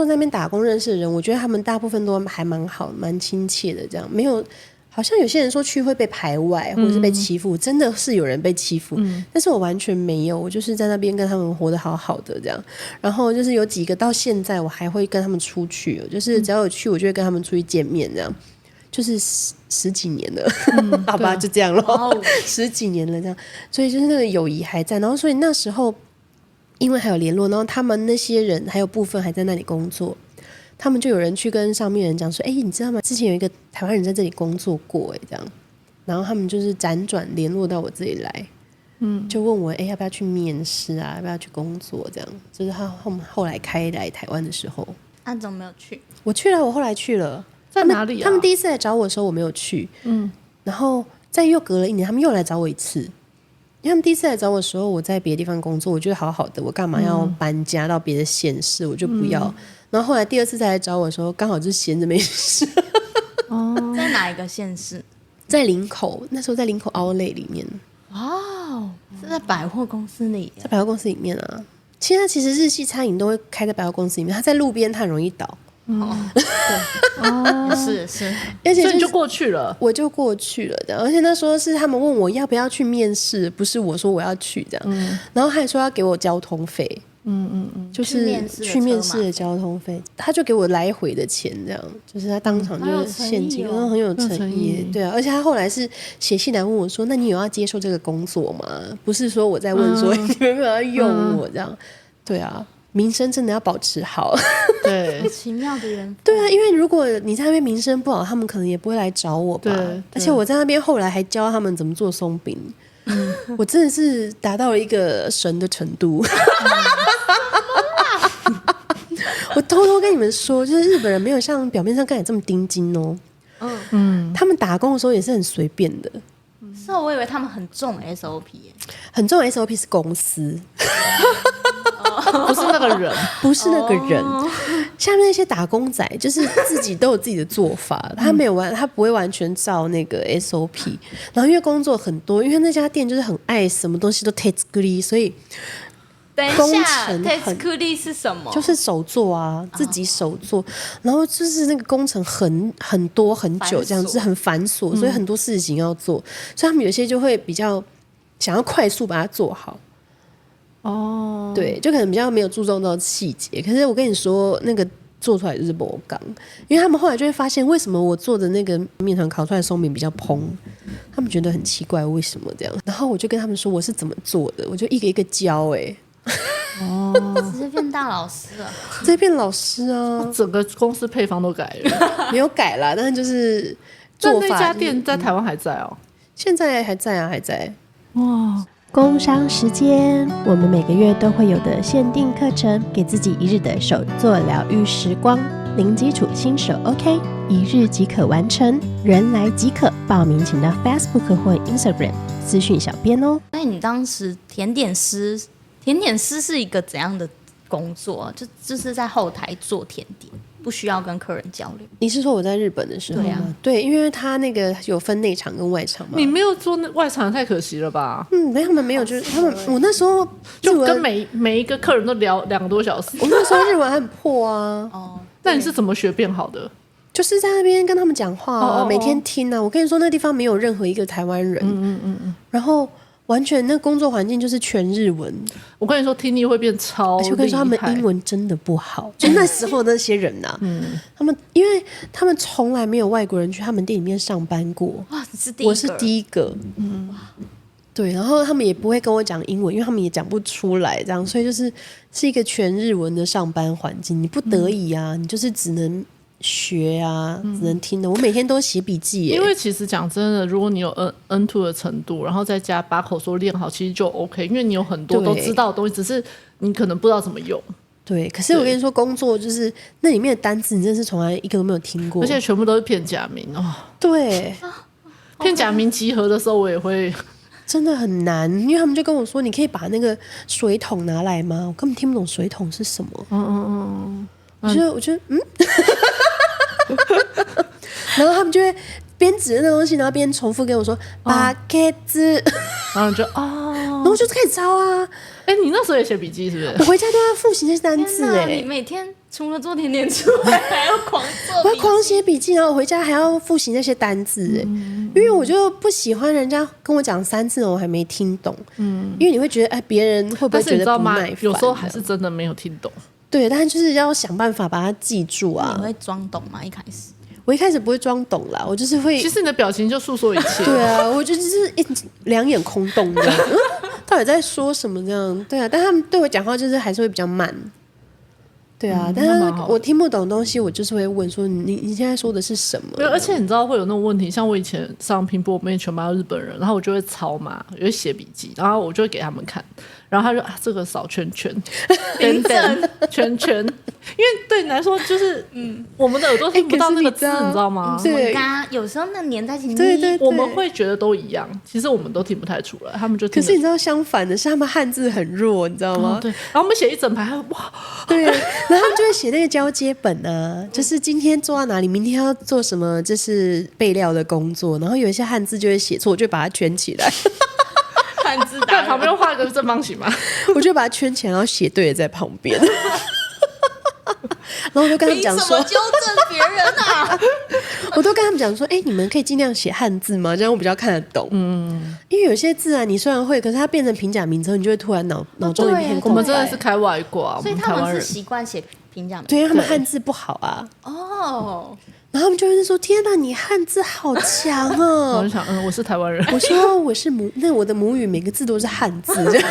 那边打工认识的人，我觉得他们大部分都还蛮好，蛮亲切的，这样没有。好像有些人说去会被排外或者是被欺负，真的是有人被欺负，但是我完全没有，我就是在那边跟他们活得好好的这样。然后就是有几个到现在我还会跟他们出去，就是只要有去我就会跟他们出去见面这样，就是十几年了，好吧，就这样咯，10几年了这样，所以就是那个友谊还在。然后所以那时候因为还有联络，然后他们那些人还有部分还在那里工作。他们就有人去跟上面人讲说，你知道吗？之前有一个台湾人在这里工作过，这样，然后他们就是辗转联络到我这里来，就问我，要不要去面试啊？要不要去工作？这样，就是他后来开来台湾的时候，安总没有去，我去了，我后来去了，在哪里啊？他们第一次来找我的时候我没有去，然后再又隔了1年，他们又来找我一次。因为他们第一次来找我的时候，我在别的地方工作，我觉得好好的，我干嘛要搬家到别的县市？我就不要。然后后来第2次再来找我的时候，刚好就是闲着没事。在哪一个县市？在林口，那时候在林口Outlet里面。哇，是在百货公司里？在百货公司里面啊。现在其实日系餐饮都会开在百货公司里面，它在路边它很容易倒。是，而且、所以你就过去了，我就过去了，这样。而且那时候是他们问我要不要去面试，不是我说我要去这样。然后他还说要给我交通费，就是去面试的交通费，他就给我来回的钱，这样，就是他当场就是现金，然后很有诚意，对啊。而且他后来是写信来问我说：“那你有要接受这个工作吗？”不是说我在问说你们有没有要用我这样，对啊。名声真的要保持好，对，好奇妙的缘分。对啊，因为如果你在那边名声不好，他们可能也不会来找我吧。而且我在那边后来还教他们怎么做松饼，我真的是达到了一个神的程度。我偷偷跟你们说，就是日本人没有像表面上看起来这么盯紧哦。他们打工的时候也是很随便的。是我以为他们很重 SOP， 很重 SOP 是公司。不是那个人，不是那个人。下面那些打工仔就是自己都有自己的做法，他不会完全照那个 SOP。然后因为工作很多，因为那家店就是很爱什么东西都 take good， 所以工程 take good 是什么？就是手做啊，自己手做。然后就是那个工程很多很久，这样就是很繁琐，所以很多事情要做，所以他们有些就会比较想要快速把它做好。对，就可能比较没有注重到细节。可是我跟你说，那个做出来就是不刚，因为他们后来就会发现，为什么我做的那个面团烤出来的松饼比较蓬，他们觉得很奇怪，为什么这样？然后我就跟他们说我是怎么做的，我就一个一个教。直接变大老师了，直接变老师啊！整个公司配方都改了，没有改啦，但是就是做法。那家店在台湾还在哦？现在还在啊，还在。哇！工商时间，我们每个月都会有的限定课程，给自己1日的手作疗愈时光。零基础新手 OK， 一日即可完成，人来即可。报名请到 Facebook 或 Instagram 私讯小编哦。那你当时甜点师是一个怎样的工作？就是在后台做甜点，不需要跟客人交流。你是说我在日本的时候吗？对啊，对，因为他那个有分内场跟外场嘛。你没有做那外场太可惜了吧？没他们没有，就是他们我那时候就日文跟每一个客人都聊2个多小时。我那时候日文很破啊，那你是怎么学变好的？就是在那边跟他们讲话啊，哦每天听啊。我跟你说，那地方没有任何一个台湾人，然后完全那工作环境就是全日文，我跟你说，听力会变超厉害。而且我跟你说，他们英文真的不好，就那时候那些人呐、他们因为他们从来没有外国人去他们店里面上班过，哇，你是第一个，我是第一个，对，然后他们也不会跟我讲英文，因为他们也讲不出来，这样，所以是一个全日文的上班环境，你不得已啊，你就是只能学啊，只能听的。我每天都写笔记耶，因为其实讲真的，如果你有 N2 的程度，然后再加把口说练好，其实就 OK。因为你有很多都知道的东西，只是你可能不知道怎么用。对，可是我跟你说，工作就是那里面的单词，你真的是从来一个都没有听过，而且全部都是片假名哦。对，片假名集合的时候，我也会。真的很难，因为他们就跟我说，你可以把那个水桶拿来吗？我根本听不懂水桶是什么。我觉得然后他们就会边指着那东西，然后边重复跟我说巴克子，然后你就然后我就开始抄啊。你那时候也写笔记是不是？我回家都要复习那些单字天哪，哎你，每天除了做甜点之外，还要狂做笔记，我要狂写笔记，然后我回家还要复习那些单字哎，因为我就不喜欢人家跟我讲3次我还没听懂，因为你会觉得别人会不但会觉是你知道吗得不耐烦？？有时候还是真的没有听懂。对，但是就是要想办法把它记住你啊。会装懂吗？一开始我一开始不会装懂啦，我就是会其实你的表情就诉说一切。对啊，我就是两眼空洞这样，到底在说什么这样？对啊，但他们对我讲话就是还是会比较慢。对啊，但是那蛮好的我听不懂的东西，我就是会问说你现在说的是什么？没有，而且你知道会有那种问题，像我以前上拼搏，我们也全班都日本人，然后我就会抄嘛，我就会写笔记，然后我就会给他们看，然后他就这个少圈圈，等等圈圈，因为对你来说就是我们的耳朵听不到那个字，可是你知道吗？对我们刚刚有时候那粘在一起，对对我们会觉得都一样，其实我们都听不太出来，他们就听得可是你知道相反的是，他们汉字很弱，你知道吗？对，然后我们写一整排，哇，对，然后他们就会写那个交接本啊，就是今天做到哪里，明天要做什么，这是备料的工作。然后有一些汉字就会写错，我就把它圈起来，汉字在旁边画一个正方形嘛。我就把它圈起来，然后写对了在旁边。然后我就跟他们讲说，纠正别人啊？我都跟他们讲说，你们可以尽量写汉字吗？这样我比较看得懂。因为有些字啊，你虽然会，可是它变成平假名之后，你就会突然脑中一片我空白。们真的是开外挂，我所以他们是们台湾人。习惯写平假名。对，因为他们汉字不好啊。哦，然后他们就会说：“天哪，你汉字好强我哦就！”想，我是台湾人。我说我是我的母语每个字都是汉字，这样。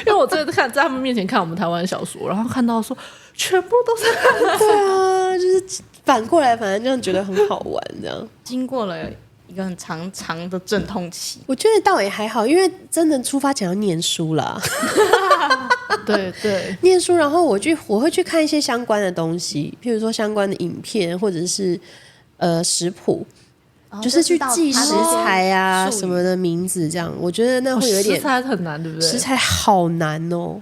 因为我真的在他们面前看我们台湾小说，然后看到说全部都是汉字。对啊，就是反过来，反正这样觉得很好玩，这样。经过了一个很长的阵痛期，我觉得倒也还好，因为真的出发前要念书啦，对对，念书，然后我会去看一些相关的东西，譬如说相关的影片，或者是食谱。就是去记食材啊什么的名字，这样我觉得那会有一点食材很难，对不对？食材好难哦，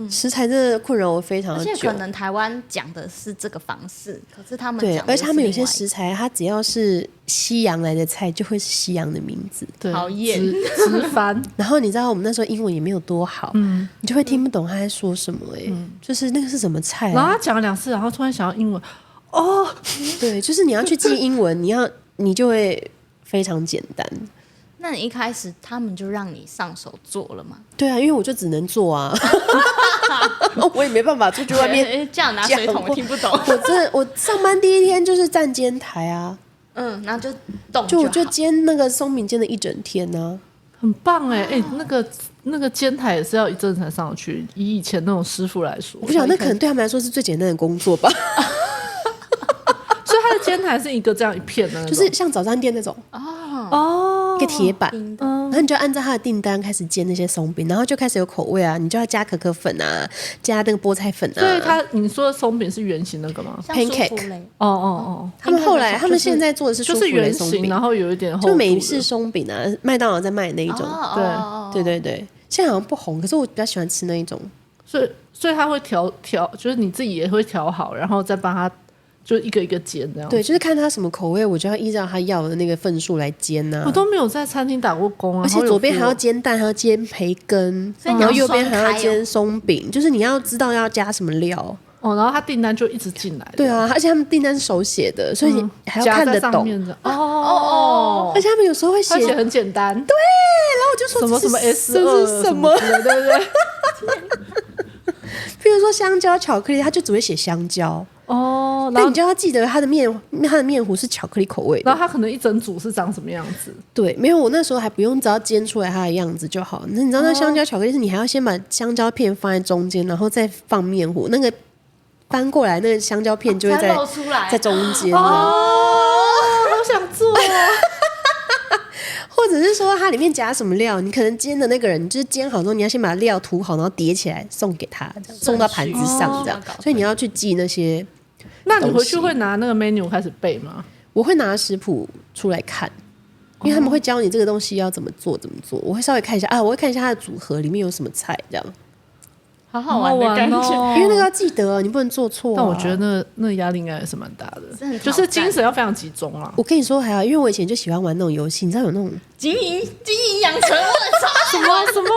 食材真的困扰我非常的久。而且可能台湾讲的是这个方式，可是他们对，讲的而且他们有些是另外食材，它只要是西洋来的菜，就会是西洋的名字。对，讨厌直翻。然后你知道我们那时候英文也没有多好，你就会听不懂他在说什么，就是那个是什么菜啊？然后他讲了2次，然后突然想要英文，哦，对，就是你要去记英文，你就会非常简单。那你一开始他们就让你上手做了吗？对啊，因为我就只能做啊，我也没办法出去外面。这样拿水桶我听不懂。我上班第一天就是站煎台啊，然后就动就我就好煎那个松饼煎了一整天呢、很棒哎哎，那个煎台也是要一阵才上去，以前那种师傅来说，我不晓得，那可能对他们来说是最简单的工作吧，所以它的煎台是一个这样一片的那种，就是像早餐店那种。哦，个铁板，冰的然后你就按照他的订单开始煎那些松饼，然后就开始有口味啊，你就要加可可粉啊，加那个菠菜粉所以啊。你说的松饼是圆形那个吗？像舒 pancake 芙蕾哦，他们后来，他们现在做的是就是舒芙蕾圆形，松饼，然后有一点厚度的，就美式松饼啊，麦当劳在卖的那一种。对对对对，现在好像不红，可是我比较喜欢吃那一种。所以他会调，就是你自己也会调好，然后再帮他就一个一个煎这样。对，就是看他什么口味，我就要依照他要的那个份数来煎呐、我都没有在餐厅打过工啊，而且左边还要好有 feel 煎蛋，还要煎培根，所以你要然后右边还双开哦要煎松饼，就是你要知道要加什么料。哦，然后他订单就一直进来。对啊，而且他们订单是手写的，所以你还要看得夹在上懂。面的哦，而且他们有时候会写，他写很简单，对，然后我就说什么这 S 这是什么？对对对。比如说香蕉巧克力，他就只会写香蕉，哦，然后但你就要记得它的面糊是巧克力口味的。然后他可能一整组是长什么样子？对，没有，我那时候还不用，只要煎出来它的样子就好。那你知道那香蕉巧克力是你还要先把香蕉片放在中间，然后再放面糊，那个翻过来，那个香蕉片就会才露出来在中间。哦，好想做哦。或者是说它里面夹什么料，你可能煎的那个人就是煎好之后，你要先把料涂好，然后叠起来送给他，这样送到盘子上这样。所以你要去记那些。那你回去会拿那个 menu 开始背吗？我会拿食谱出来看，因为他们会教你这个东西要怎么做。我会稍微看一下啊，我会看一下它的组合里面有什么菜这样。好好玩的感觉。哦因为那个要记得哦，你不能做错、啊。但我觉得那压力应该也是蛮大的真的，就是精神要非常集中啊。我跟你说还好，因为我以前就喜欢玩那种游戏，你知道有那种经营养成，我超什么什么？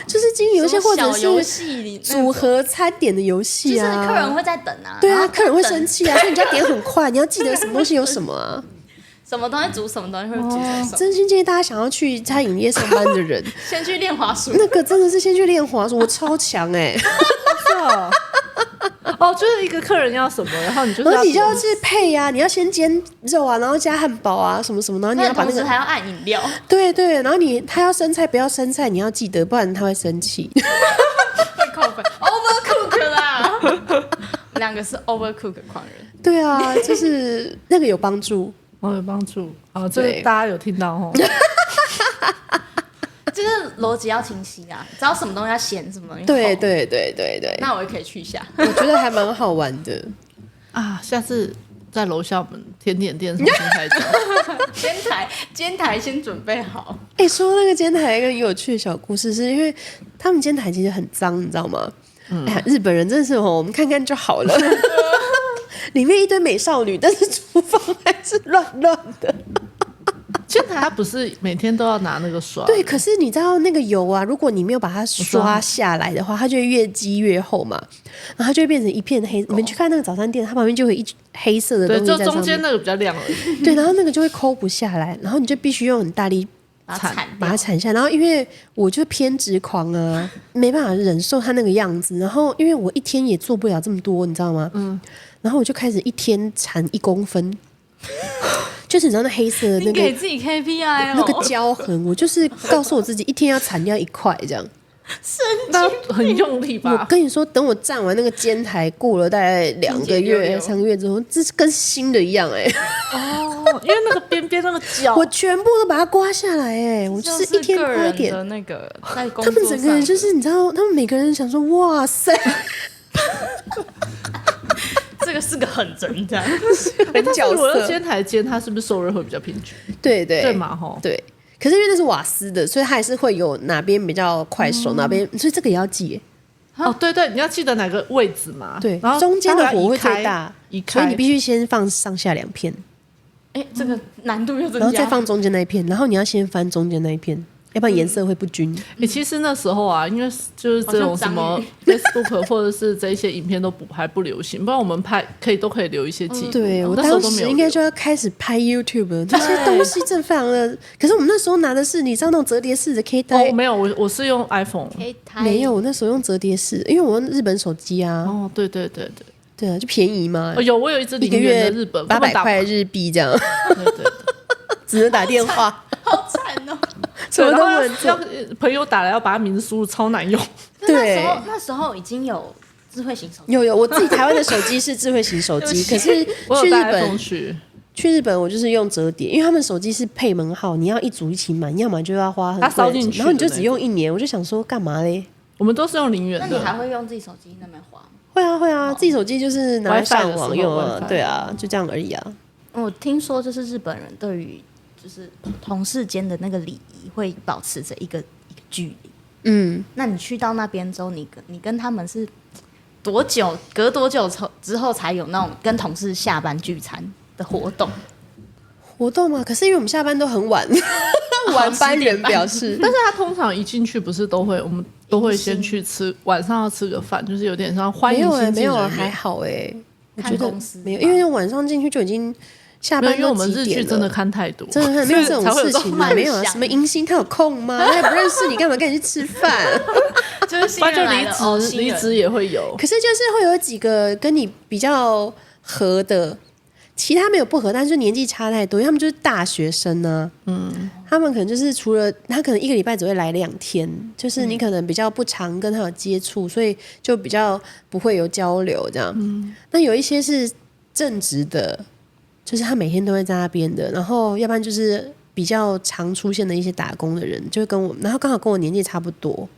就是经营游戏或者小游是戏里组合餐点的游戏就是啊。客人会在等啊，对啊，然后客人会等生气啊，所以你就要点很快，你要记得什么东西有什么啊。什么东西煮什么东西会煮成什么，真心建议大家想要去餐饮业上班的人，先去练滑鼠。那个真的是先去练滑鼠，我超强哎、是哦，哦，就是一个客人要什么，然后你就是然后你就要点去配啊，你要先煎肉啊，然后加汉堡啊，什么什么，然后你那要把那个同时还要按饮料，对对，然后他要生菜不要生菜，你要记得，不然他会生气。会扣分，overcook 啦。两个是 overcook 狂人，对啊，就是那个有帮助。有帮助啊，这对个大家有听到哦。就是逻辑要清晰啊，知道什么东西要咸，什么东西厚。对对对对对，那我也可以去一下。我觉得还蛮好玩的。啊，下次在楼下我们甜点店重新开张。煎台先准备好。哎、说那个煎台一个很有趣的小故事，是因为他们煎台其实很脏，你知道吗？哎呀，日本人真的是我们看看就好了。里面一堆美少女，但是厨房还是乱乱的。煎台它不是每天都要拿那个刷？对，可是你知道那个油啊，如果你没有把它刷下来的话，它就会越积越厚嘛，然后它就会变成一片黑。你们去看那个早餐店，它旁边就会一黑色的东对，就西在上面。中间那个比较亮而已。对，然后那个就会抠不下来，然后你就必须用很大力把它铲把它铲下来。然后因为我就偏执狂啊，没办法忍受它那个样子。然后因为我一天也做不了这么多，你知道吗？然后我就开始一天铲1公分，就是你知道那黑色的那个你给自己 KPI 哦，那个胶痕，我就是告诉我自己一天要铲掉1块这样。那很用力我吧？跟你说，等我站完那个煎台，过了大概2个月、3个月之后，这是跟新的一样哎、哦，因为那个边边那个角，我全部都把它刮下来哎、我就是一天个刮一点。人的那个在工他作上们整个人就是你知道，他们每个人想说，哇塞，这个是个狠人这样。很角如果用色，煎台煎，它是不是受热会比较平均？对对对嘛吼？对。可是因为那是瓦斯的，所以它还是会有哪边比较快熟，哪边，所以这个也要记耶。哦，对对，你要记得哪个位置嘛。对，然后中间的当然火会移开最大，移开，所以你必须先放上下2片，哎，这个难度又增加，然后再放中间那一片，然后你要先翻中间那一片，要不然颜色会不均。其实那时候啊，因为就是这种什么 Facebook 或者是这一些影片都还不流行，不然我们拍都可以留一些记录。对我那时候当都没有留时应该就要开始拍 YouTube 了，这些东西真的非常的。可是我们那时候拿的是你知道那种折叠式的 K 带哦，没有，我是用 iPhone。没有，我那时候用折叠式，因为我用日本手机啊。哦，对对对对，对啊，就便宜嘛，我有一支一个0元月的日本800块日币这样，对对对，只能打电话，好惨哦。什么都不然后能做。朋友打来要把他名字输入，超难用。对那时候已经有智慧型手机，有，我自己台湾的手机是智慧型手机，可是我有带去日 iPhone 本去，去日本我就是用折叠，因为他们手机是配门号，你要一组一起买，要么就要花很贵的钱，它烧进去的然后你就只用1年，我就想说干嘛嘞？我们都是用0元的。那你还会用自己手机那边滑吗？会啊，自己手机就是拿来上网用啊 WiFi 的时候，对啊，就这样而已啊。我听说就是日本人对于就是同事间的那个礼仪会保持着一个距离。那你去到那边之后，你跟他们是隔多久之后才有那种跟同事下班聚餐的活动？活动嘛，可是因为我们下班都很晚，晚班人表示，但是他通常一进去不是都会，我们都会先去吃，晚上要吃个饭，就是有点像欢迎新进人员。还好我觉得看公司没有，因为晚上进去就已经下班因为我们都几点了日剧真的看太多，真的没有这种事情嘛，才会有这种幻想没有啊，什么迎新他有空吗？他也不认识你，干嘛跟你去吃饭？就是新不然就人来了离职也会有。可是就是会有几个跟你比较合的，其他没有不合，但是年纪差太多，因为他们就是大学生呢、他们可能就是除了他可能1个礼拜只会来2天，就是你可能比较不常跟他有接触，所以就比较不会有交流这样。那有一些是正职的，就是他每天都会在那边的，然后要不然就是比较常出现的一些打工的人，就会跟我，然后刚好跟我年纪差不多，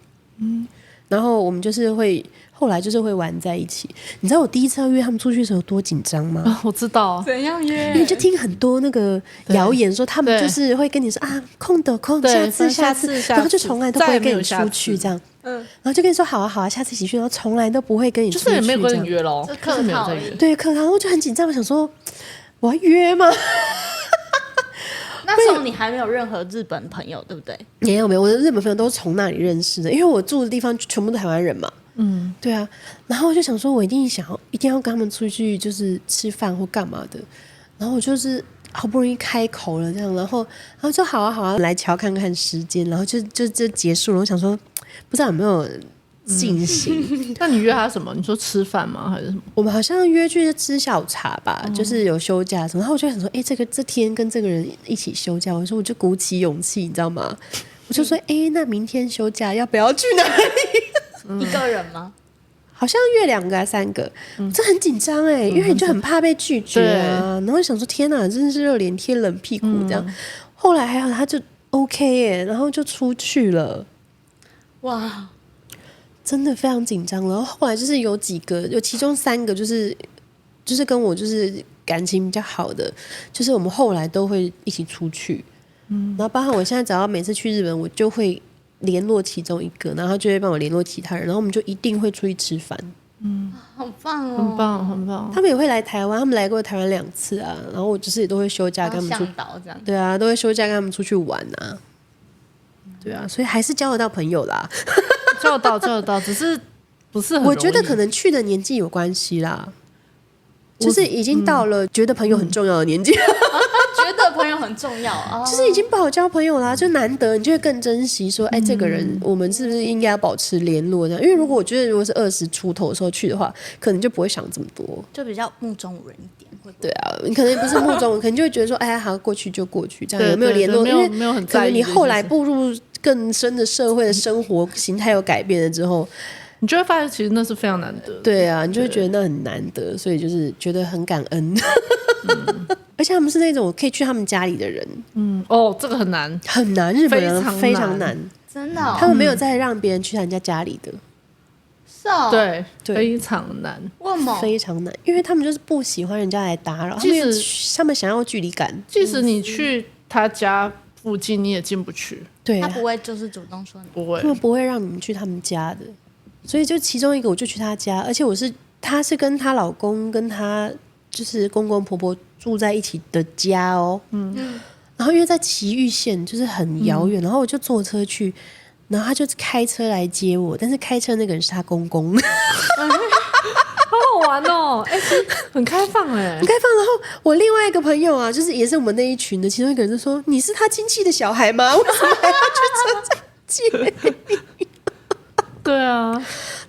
然后我们就是会后来就是会玩在一起。你知道我第一次要约他们出去的时候有多紧张吗？我知道，怎样约？因为就听很多那个谣言说他们就是会跟你说啊空的空，对下次，然后就从来都不会跟你出去这样，然后就跟你说好啊，下次一起去，然后从来都不会跟你出去，就是也没有跟你约咯，这就是没有在约。对，课堂我就很紧张，我想说我要约吗？那时候你还没有任何日本朋友，对不对？没有，我的日本朋友都是从那里认识的，因为我住的地方全部都台湾人嘛。对啊，然后我就想说，我一定要跟他们出去，就是吃饭或干嘛的。然后我就是好不容易开口了，这样，然后就好啊，来瞧看看时间，然后就结束了。我想说，不知道有没有进行。那你约他什么？你说吃饭吗？还是什么？我们好像约去吃下午茶吧，就是有休假什么。然后我就想说，这天跟这个人一起休假，我说我就鼓起勇气，你知道吗？我就说，那明天休假要不要去哪里？一个人吗？好像约2个还3个，这很紧张因为你就很怕被拒绝啊。然后想说，天哪，真的是热脸贴冷屁股这样。后来还好，他就 OK 然后就出去了。哇！真的非常紧张，然后后来就是有其中3个就是跟我就是感情比较好的，就是我们后来都会一起出去，然后包括我现在只要每次去日本，我就会联络其中一个，然后他就会帮我联络其他人，然后我们就一定会出去吃饭。好棒哦，很棒，很棒。他们也会来台湾，他们来过台湾2次啊，然后我就是也都会休假跟他们出向导这样。对啊，都会休假跟他们出去玩啊。对啊，所以还是交得到朋友啦。叫得到，只是不是很容易。我觉得可能去的年纪有关系啦，就是已经到了觉得朋友很重要的年纪，觉得朋友很重要啊，就是已经不好交朋友啦，就难得，你就会更珍惜说，这个人我们是不是应该要保持联络这样？因为如果我觉得如果是20出头的时候去的话，可能就不会想这么多。就比较目中无人一点。对啊，你可能不是目中，可能就会觉得说，好过去就过去，这样对有没有联络？对因为没有很可能在意你后来步入更深的社会的生活形态有改变了之后，你就会发现其实那是非常难得的。对啊，你就会觉得那很难得，所以就是觉得很感恩。而且他们是那种可以去他们家里的人，这个很难，很难，日本人非非常难常难，真的哦，他们没有再让别人去人家家里的，是哦，，对，对非常难。为什么？非常难，因为他们就是不喜欢人家来打扰，他们想要距离感，即使你去他家附近，你也进不去，对他不会就是主动说你不会他。们不会让你们去他们家的，所以就其中一个我就去他家，而且她是跟她老公跟她就是公公婆婆住在一起的家哦，然后因为在埼玉县就是很遥远，然后我就坐车去，然后他就开车来接我，但是开车那个人是他公公，很好好玩哦，其实很开放哎，开放。然后我另外一个朋友啊，就是也是我们那一群的其中一个人就说：“你是他亲戚的小孩吗？为什么还要去车站接你？”对啊，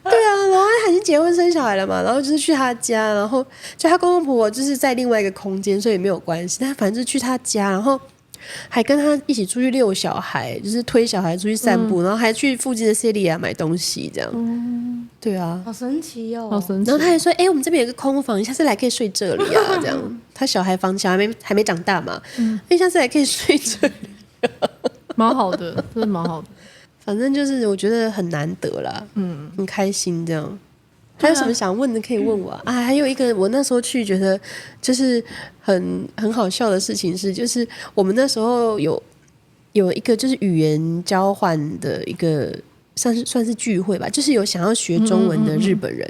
对啊，然后他已经结婚生小孩了嘛，然后就是去他家，然后就他公公婆婆就是在另外一个空间，所以没有关系。但反正就是去他家，然后还跟他一起出去遛小孩，就是推小孩出去散步，然后还去附近的 Celia 买东西，这样。对啊。好神奇哦，好神奇然后他还说：“我们这边有个空房，你下次来可以睡这里啊。”这样，他小孩还没长大嘛，下次来可以睡这里，蛮好的，真的蛮好的。反正就是我觉得很难得啦，很开心这样。还有什么想问的可以问我啊？还有一个我那时候去觉得就是很好笑的事情是，就是我们那时候有一个就是语言交换的一个算是聚会吧，就是有想要学中文的日本人，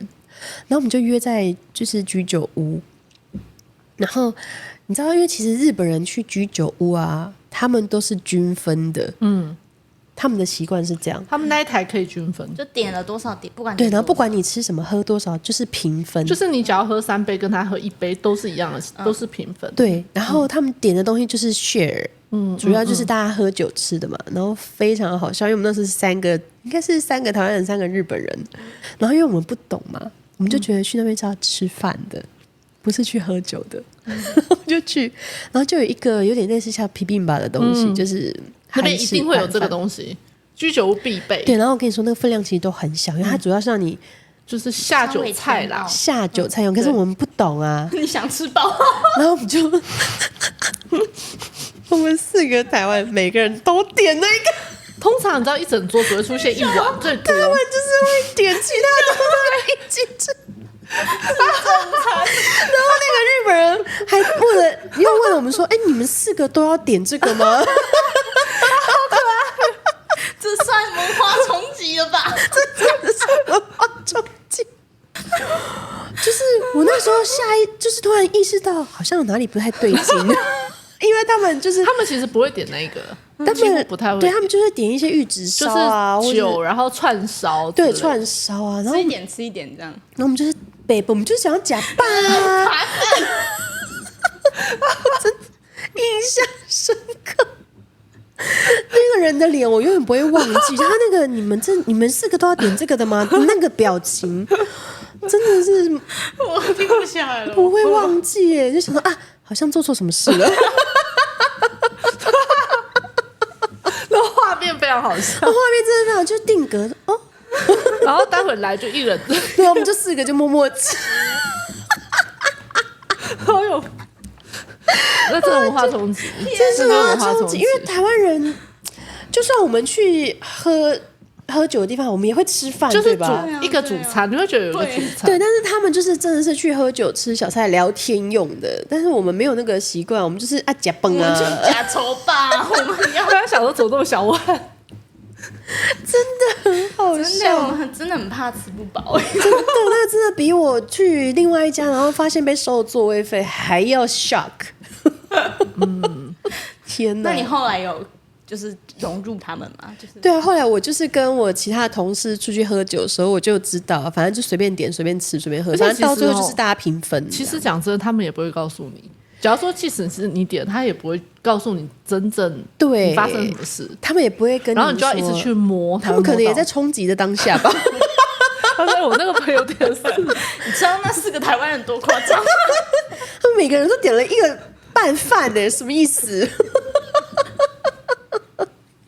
然后我们就约在就是居酒屋，然后你知道，因为其实日本人去居酒屋啊，他们都是均分的，他们的习惯是这样。他们那一台可以均分，就点了多少点，不管对，然后不管你你吃什么喝多少，就是平分。就是你只要喝3杯，跟他喝1杯都是一样的，都是平分。对，然后他们点的东西就是 share，主要就是大家喝酒吃的嘛。然后非常好笑，因为我们那时候是应该是3个台湾人，3个日本人。然后因为我们不懂嘛，我们就觉得去那边是要吃饭的，不是去喝酒的，就去，然后就有一个有点类似像 bibimbap 的东西，就是那边一定会有这个东西，居酒屋必备。对，然后我跟你说，那个分量其实都很小，因为它主要是让你就是下酒菜啦，下酒菜用。可是我们不懂啊，你想吃饱，然后我们就我们4个台湾每个人都点那个，通常你知道一整桌只会出现1碗最多，他们就是会点其他的会一起吃。然后那个日本人还又问了我们说：“你们4个都要点这个吗？”这算文化冲击了吧？这真的是文化冲击。就是我那时候就是突然意识到，好像有哪里不太对劲，因为他们其实不会点那个，他几乎们不太会，对他们就是点一些玉子烧啊，就是酒，然后串烧，对串烧啊，然后吃一点这样。然后我们就是我们就是想要假扮啊，真的印象深刻。那个人的脸我永远不会忘记，他那个你们4个都要点这个的吗？那个表情真的是我停不下来了，不会忘记耶，就想说啊，好像做错什么事了。那画面非常好笑，画面真的非常就定格哦，然后待会来就一人，对，我们就4个就默默吃。好有，那这个文化冲击，这是文化冲击，因为台湾人，就算我们去喝酒的地方，我们也会吃饭，就是对吧？一个主餐，你会觉得有一个主餐，对，但是他们就是真的是去喝酒、吃小菜、聊天用的，但是我们没有那个习惯，我们就是夹崩啊，假愁吧，我们要刚刚想说走这么小碗，真的很好真的，笑，我们真的很怕吃不饱。真的，那个真的比我去另外一家，然后发现被收座位费还要 shock。天哪！那你后来有就是融入他们吗？就是对啊，后来我就是跟我其他的同事出去喝酒的时候，我就知道，反正就随便点、随便吃、随便喝，反正到最后就是大家平分。其实讲真的，他们也不会告诉你。假如说即使是你点，他也不会告诉你真正对发生什么事，他们也不会跟你说，然后你就要一直去摸，他们可能也在冲击的当下吧。他说我那个朋友点是，你知道那4个台湾人多夸张？他们每个人都点了一个拌饭呢，什么意思？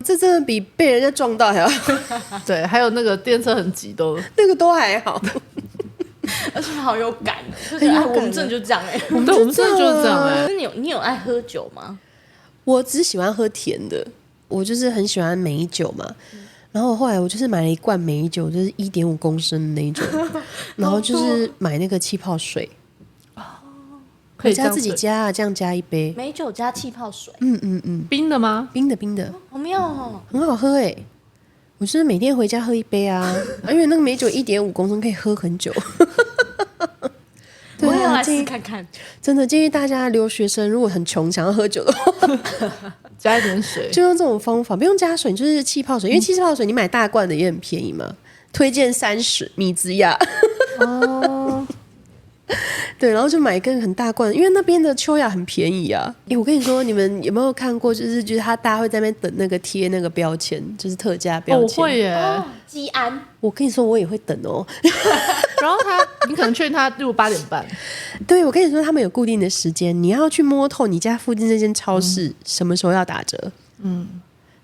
这真的比被人家撞到还要对，还有那个电车很挤都，那个都还好。而且好有感，就是我们真的就这样对，我们真的就是这样哎。那你有爱喝酒吗？我只喜欢喝甜的，我就是很喜欢美酒嘛。然后后来我就是买了一罐美酒，就是1.5公升的那一种，然后就是买那个气泡水，可以这样自己加啊，这样加一杯，美酒加气泡水，冰的吗？冰的，好妙哦！很好喝哎。我就是每天回家喝一杯啊，因为那个美酒1.5公升可以喝很久。我也要来建议试看看。真的建议大家留学生如果很穷想要喝酒的话，加一点水，就用这种方法，不用加水，就是气泡水，因为气泡水你买大罐的也很便宜嘛。推荐30米兹亚。哦，对，然后就买一根很大罐，因为那边的秋雅很便宜啊。我跟你说，你们有没有看过？就是大家会在那边等那个贴那个标签，就是特价标签。我会耶。基安，我跟你说，我也会等哦。然后你可能确定他例如8点半，对，我跟你说，他们有固定的时间，你要去摸透你家附近这间超市什么时候要打折。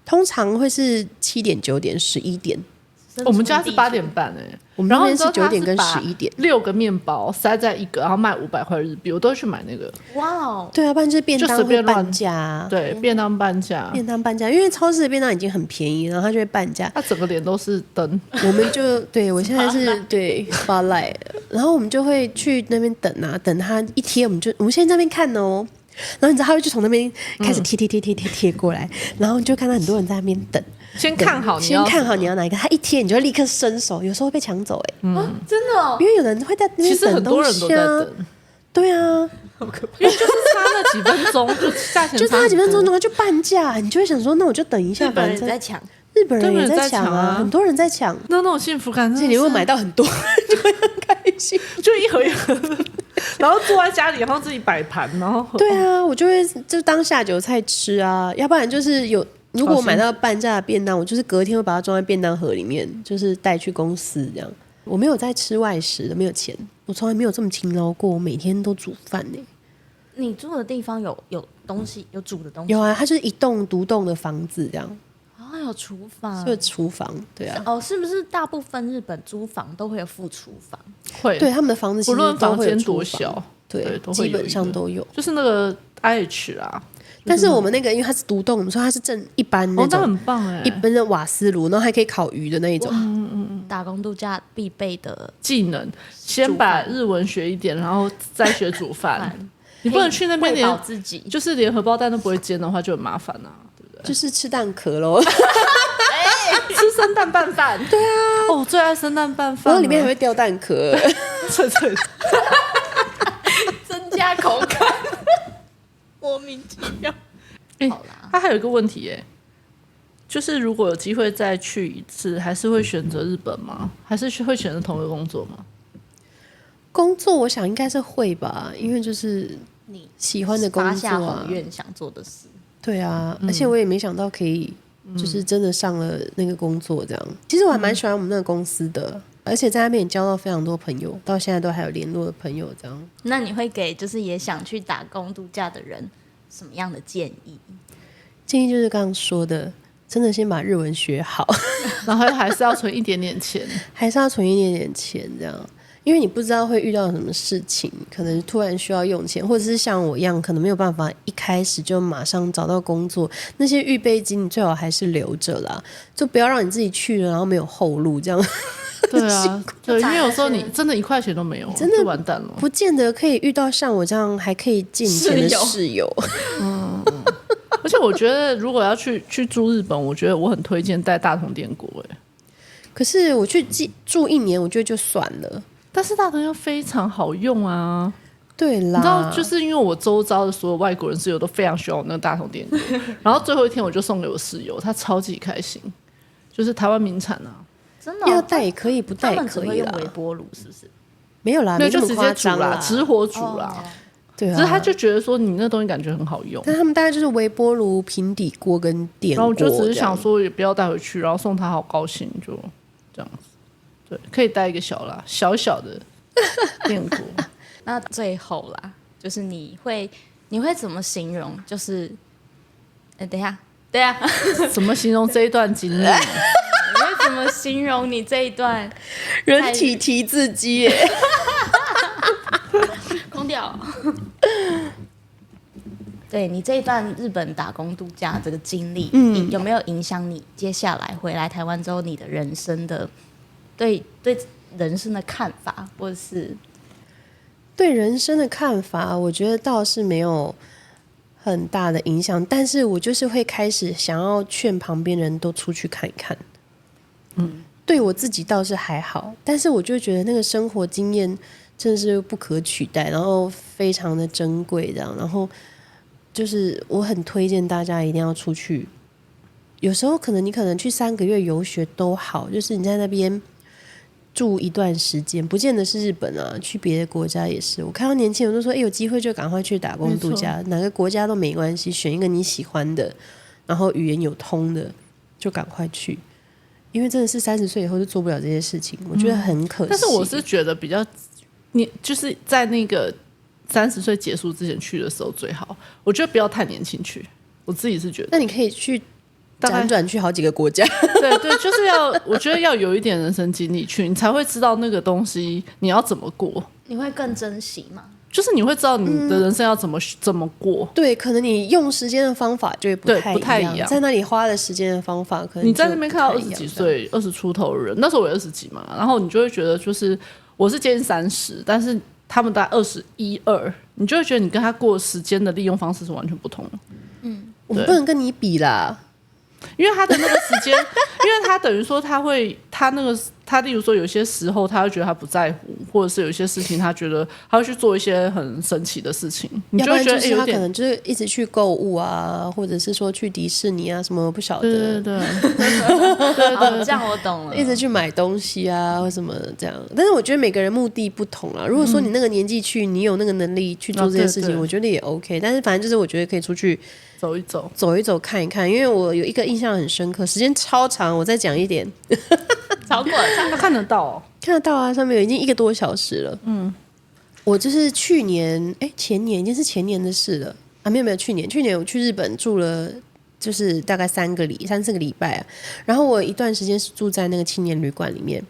通常会是7点、9点、11点。我们家是8点半我们那边是9点跟11点，6个面包塞在一个，然后卖500块日币，我都会去买那个。哇哦，对啊，不然就是便当会半价，对，便当半价，因为超市的便当已经很便宜，然后它就会半价。它整个脸都是灯，我们就对我现在是对 spotlight， 然后我们就会去那边等啊，等它一贴，我们现在在那边看哦。然后你知道他会就从那边开始贴过来，然后你就看到很多人在那边等，先看好你要哪一个，他一贴你就立刻伸手，有时候会被抢走真的哦，因为有人会在那边等东西啊，其实很多人都在等，对啊，好可怕，因为就是差那几分钟，就价钱就差那几分钟，然后就半价，你就会想说，那我就等一下，日本人在抢，日本人也在抢啊，很多人在抢，那种幸福感，而且你会买到很多，就会很开心，就一盒一盒的。然后坐在家里，然后自己摆盘，然后对啊，我就会就当下酒菜吃啊，要不然就是如果我买到半价的便当，我就是隔天会把它装在便当盒里面，就是带去公司这样。我没有在吃外食的，没有钱，我从来没有这么勤劳过，我每天都煮饭呢。你住的地方有东西，有煮的东西？有啊，它就是一栋独栋的房子这样。哦，有厨房，就是厨房，对啊。哦，是不是大部分日本租房都会有附厨房？会，对，他们的房子其实不论房间多小，对，都会基本上都有。就是那个 IH 啊，但是我们那个因为它是独栋，我们说它是正一般那种，很棒一般的瓦斯炉，然后还可以烤鱼的那一种。打工度假必备的技能，先把日文学一点，然后再学煮饭。你不能去那边连自己，就是连荷包蛋都不会煎的话，就很麻烦啊，对不对？就是吃蛋壳咯。吃生蛋拌饭，对啊，我最爱生蛋拌饭，然后里面还会掉蛋壳，脆脆的，增加口感，莫名其妙。好啦，他还有一个问题就是如果有机会再去一次，还是会选择日本吗？还是会选择同一个工作吗？工作我想应该是会吧，因为就是你喜欢的工作发下啊宏，愿想做的事。对啊，而且我也没想到可以就是真的上了那个工作这样。其实我还蛮喜欢我们那个公司的，而且在那边也交到非常多朋友，到现在都还有联络的朋友这样。那你会给就是也想去打工度假的人什么样的建议？建议就是刚刚说的，真的先把日文学好，然后还是要存一点点钱，还是要存一点点钱这样。因为你不知道会遇到什么事情，可能突然需要用钱，或者是像我一样，可能没有办法一开始就马上找到工作，那些预备金你最好还是留着啦，就不要让你自己去了然后没有后路这样。对啊，对，因为有时候你真的1块钱都没有，真的就完蛋了，不见得可以遇到像我这样还可以借你钱的室友。而且我觉得如果要去住日本，我觉得我很推荐带大同电锅可是我去住1年，我觉得就算了。但是大同要非常好用啊，对啦，你知道，就是因为我周遭的所有外国人室友都非常喜欢我那个大同电锅，然后最后一天我就送给我室友，他超级开心，就是台湾名产啊，真的要带也可以，不带也他们只可以啦。会用微波炉是不是？没有啦，没那么就直接煮啦，夸张啦，直火煮啦。对啊。只是他就觉得说你那东西感觉很好用，但他们大概就是微波炉、平底锅跟电锅，然后我就只是想说也不要带回去，然后送他好高兴，就这样子。对，可以带一个小的电锅。那最后啦，就是你会怎么形容？就是等一下，对啊，怎么形容这一段经历？你会怎么形容你这一段人体提字机耶？空调？对你这一段日本打工度假这个经历，有没有影响你接下来回来台湾之后你的人生的对人生的看法，或者是对人生的看法，我觉得倒是没有很大的影响，但是我就是会开始想要劝旁边人都出去看一看。对我自己倒是还好，但是我就觉得那个生活经验真的是不可取代，然后非常的珍贵这样，然后就是我很推荐大家一定要出去。有时候你可能去3个月游学都好，就是你在那边住一段时间，不见得是日本啊，去别的国家也是。我看到年轻人都说，有机会就赶快去打工度假，哪个国家都没关系，选一个你喜欢的，然后语言有通的，就赶快去。因为真的是30岁以后就做不了这些事情，我觉得很可惜。但是我是觉得比较，你就是在那个30岁结束之前去的时候最好。我觉得不要太年轻去，我自己是觉得。那你可以去辗转去好几个国家。对对，就是我觉得要有一点人生经历去，你才会知道那个东西你要怎么过，你会更珍惜吗？就是你会知道你的人生要怎么过。对，可能你用时间的方法就会不太一样，在那里花的时间的方法，可能你在那边看到20几岁、20出头的人，那时候我也20几嘛，然后你就会觉得，就是我是接近30，但是他们大概21、22，你就会觉得你跟他过时间的利用方式是完全不同的。我们不能跟你比啦。因为他的那个时间，因为他等于说他例如说有些时候他会觉得他不在乎，或者是有些事情他觉得他会去做一些很神奇的事情，你就会觉得要不然就是他可能就是一直去购物啊，或者是说去迪士尼啊什么不晓得，对这样我懂了，一直去买东西啊或什么这样。但是我觉得每个人目的不同啦。如果说你那个年纪去，你有那个能力去做这些事情，我觉得也 OK。但是反正就是我觉得可以出去走一走，走一走，看一看。因为我有一个印象很深刻，时间超长，我再讲一点。超过了，他看得到哦，看得到啊，上面已经1个多小时了。我就是前年已经是前年的事了啊，没有，去年我去日本住了，就是大概3、4个礼拜啊。然后我一段时间是住在那个青年旅馆里面，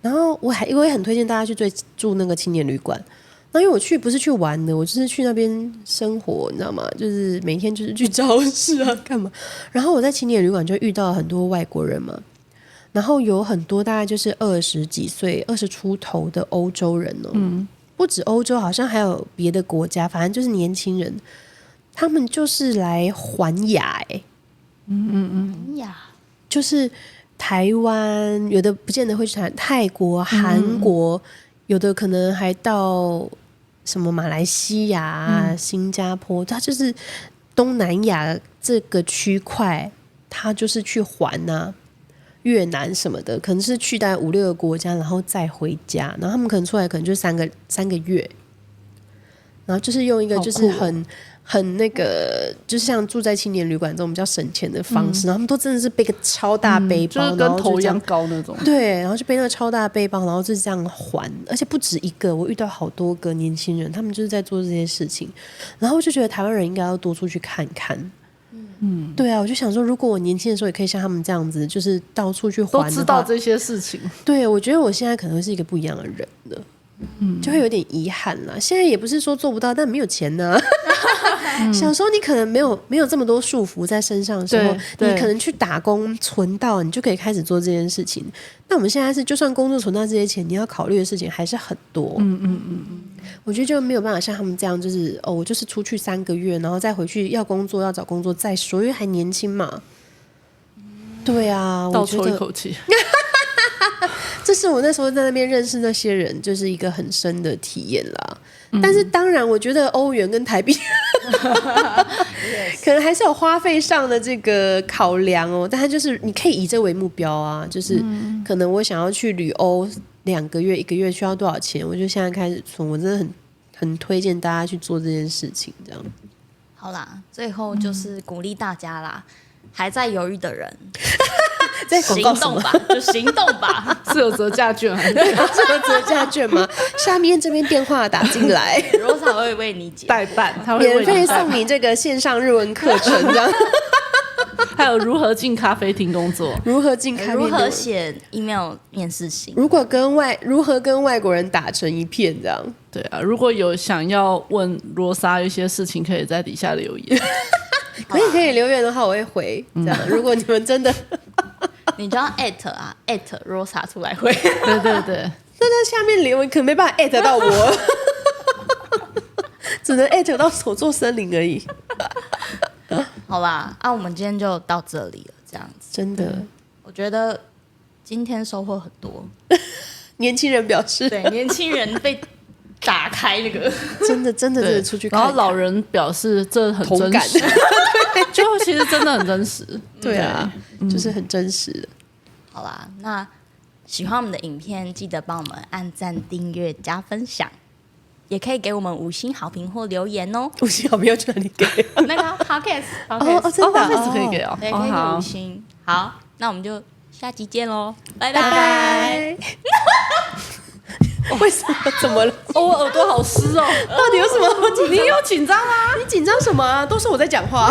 然后我也很推荐大家去住那个青年旅馆。那因为我去不是去玩的，我就是去那边生活，你知道吗？就是每天就是去超市啊，干嘛？然后我在青年旅馆就遇到很多外国人嘛。然后有很多大概就是20几岁、20出头的欧洲人哦，不止欧洲，好像还有别的国家，反正就是年轻人，他们就是来环亚呀，就是台湾，有的不见得会去泰国、韩国，有的可能还到什么马来西亚、新加坡，他就是东南亚这个区块，他就是去环啊。越南什么的，可能是去大概5、6个国家，然后再回家，然后他们可能出来可能就3个月，然后就是用一个就是很那个，就是像住在青年旅馆这种比较省钱的方式，然后他们都真的是背个超大背包，就是跟头一样高那种，对，然后就背那个超大背包，然后就是这样还，而且不止一个，我遇到好多个年轻人，他们就是在做这些事情，然后我就觉得台湾人应该要多出去看看。对啊，我就想说，如果我年轻的时候也可以像他们这样子，就是到处去还的话，都知道这些事情。对，我觉得我现在可能是一个不一样的人了，就会有点遗憾啦。现在也不是说做不到，但没有钱呢。小时候你可能没有这么多束缚在身上的时候，你可能去打工存到，你就可以开始做这件事情。那我们现在是，就算工作存到这些钱，你要考虑的事情还是很多。我觉得就没有办法像他们这样，就是我就是出去3个月，然后再回去要工作要找工作再说，因为还年轻嘛。对啊，倒抽一口气。这是我那时候在那边认识那些人，就是一个很深的体验啦。但是当然，我觉得欧元跟台币可能还是有花费上的这个考量哦。但它就是你可以以这为目标啊，就是可能我想要去旅欧2个月、1个月需要多少钱，我就现在开始存。我真的很推荐大家去做这件事情，这样。好啦，最后就是鼓励大家啦，还在犹豫的人。在行动吧，就行动吧。是有折价券还是？是有折价券吗？下面这边电话打进来，Rosa 会为你解代办，他会免费送你这个线上日文课程，这样。还有如何进咖啡厅工作，如何进咖啡厅，如何写 email 面试信，如何跟外国人打成一片，这样。对啊，如果有想要问罗莎一些事情，可以在底下留言。可以留言的话，我会回。这样，如果你们真的。你就要@Rosa 出来回，对对对，那在下面留言可能没办法@到我，只能@到手作森林而已。好吧，我们今天就到这里了，这样子。真的，我觉得今天收获很多。年轻人表示，对，年轻人被打开那个，真的出去看看。然后老人表示这很真实，就其实真的很真实。对啊，就是很真实的。好啦，那喜欢我们的影片，记得帮我们按赞、订阅、加分享，也可以给我们5星好评或留言哦。5星好评要去哪里给？那个 Podcast 真的可以给哦，对，可以给5星。好，那我们就下集见喽，拜拜。为什么？怎么了？我耳朵好湿哦。到底有什么？你有紧张吗？你紧张什么啊？都是我在讲话。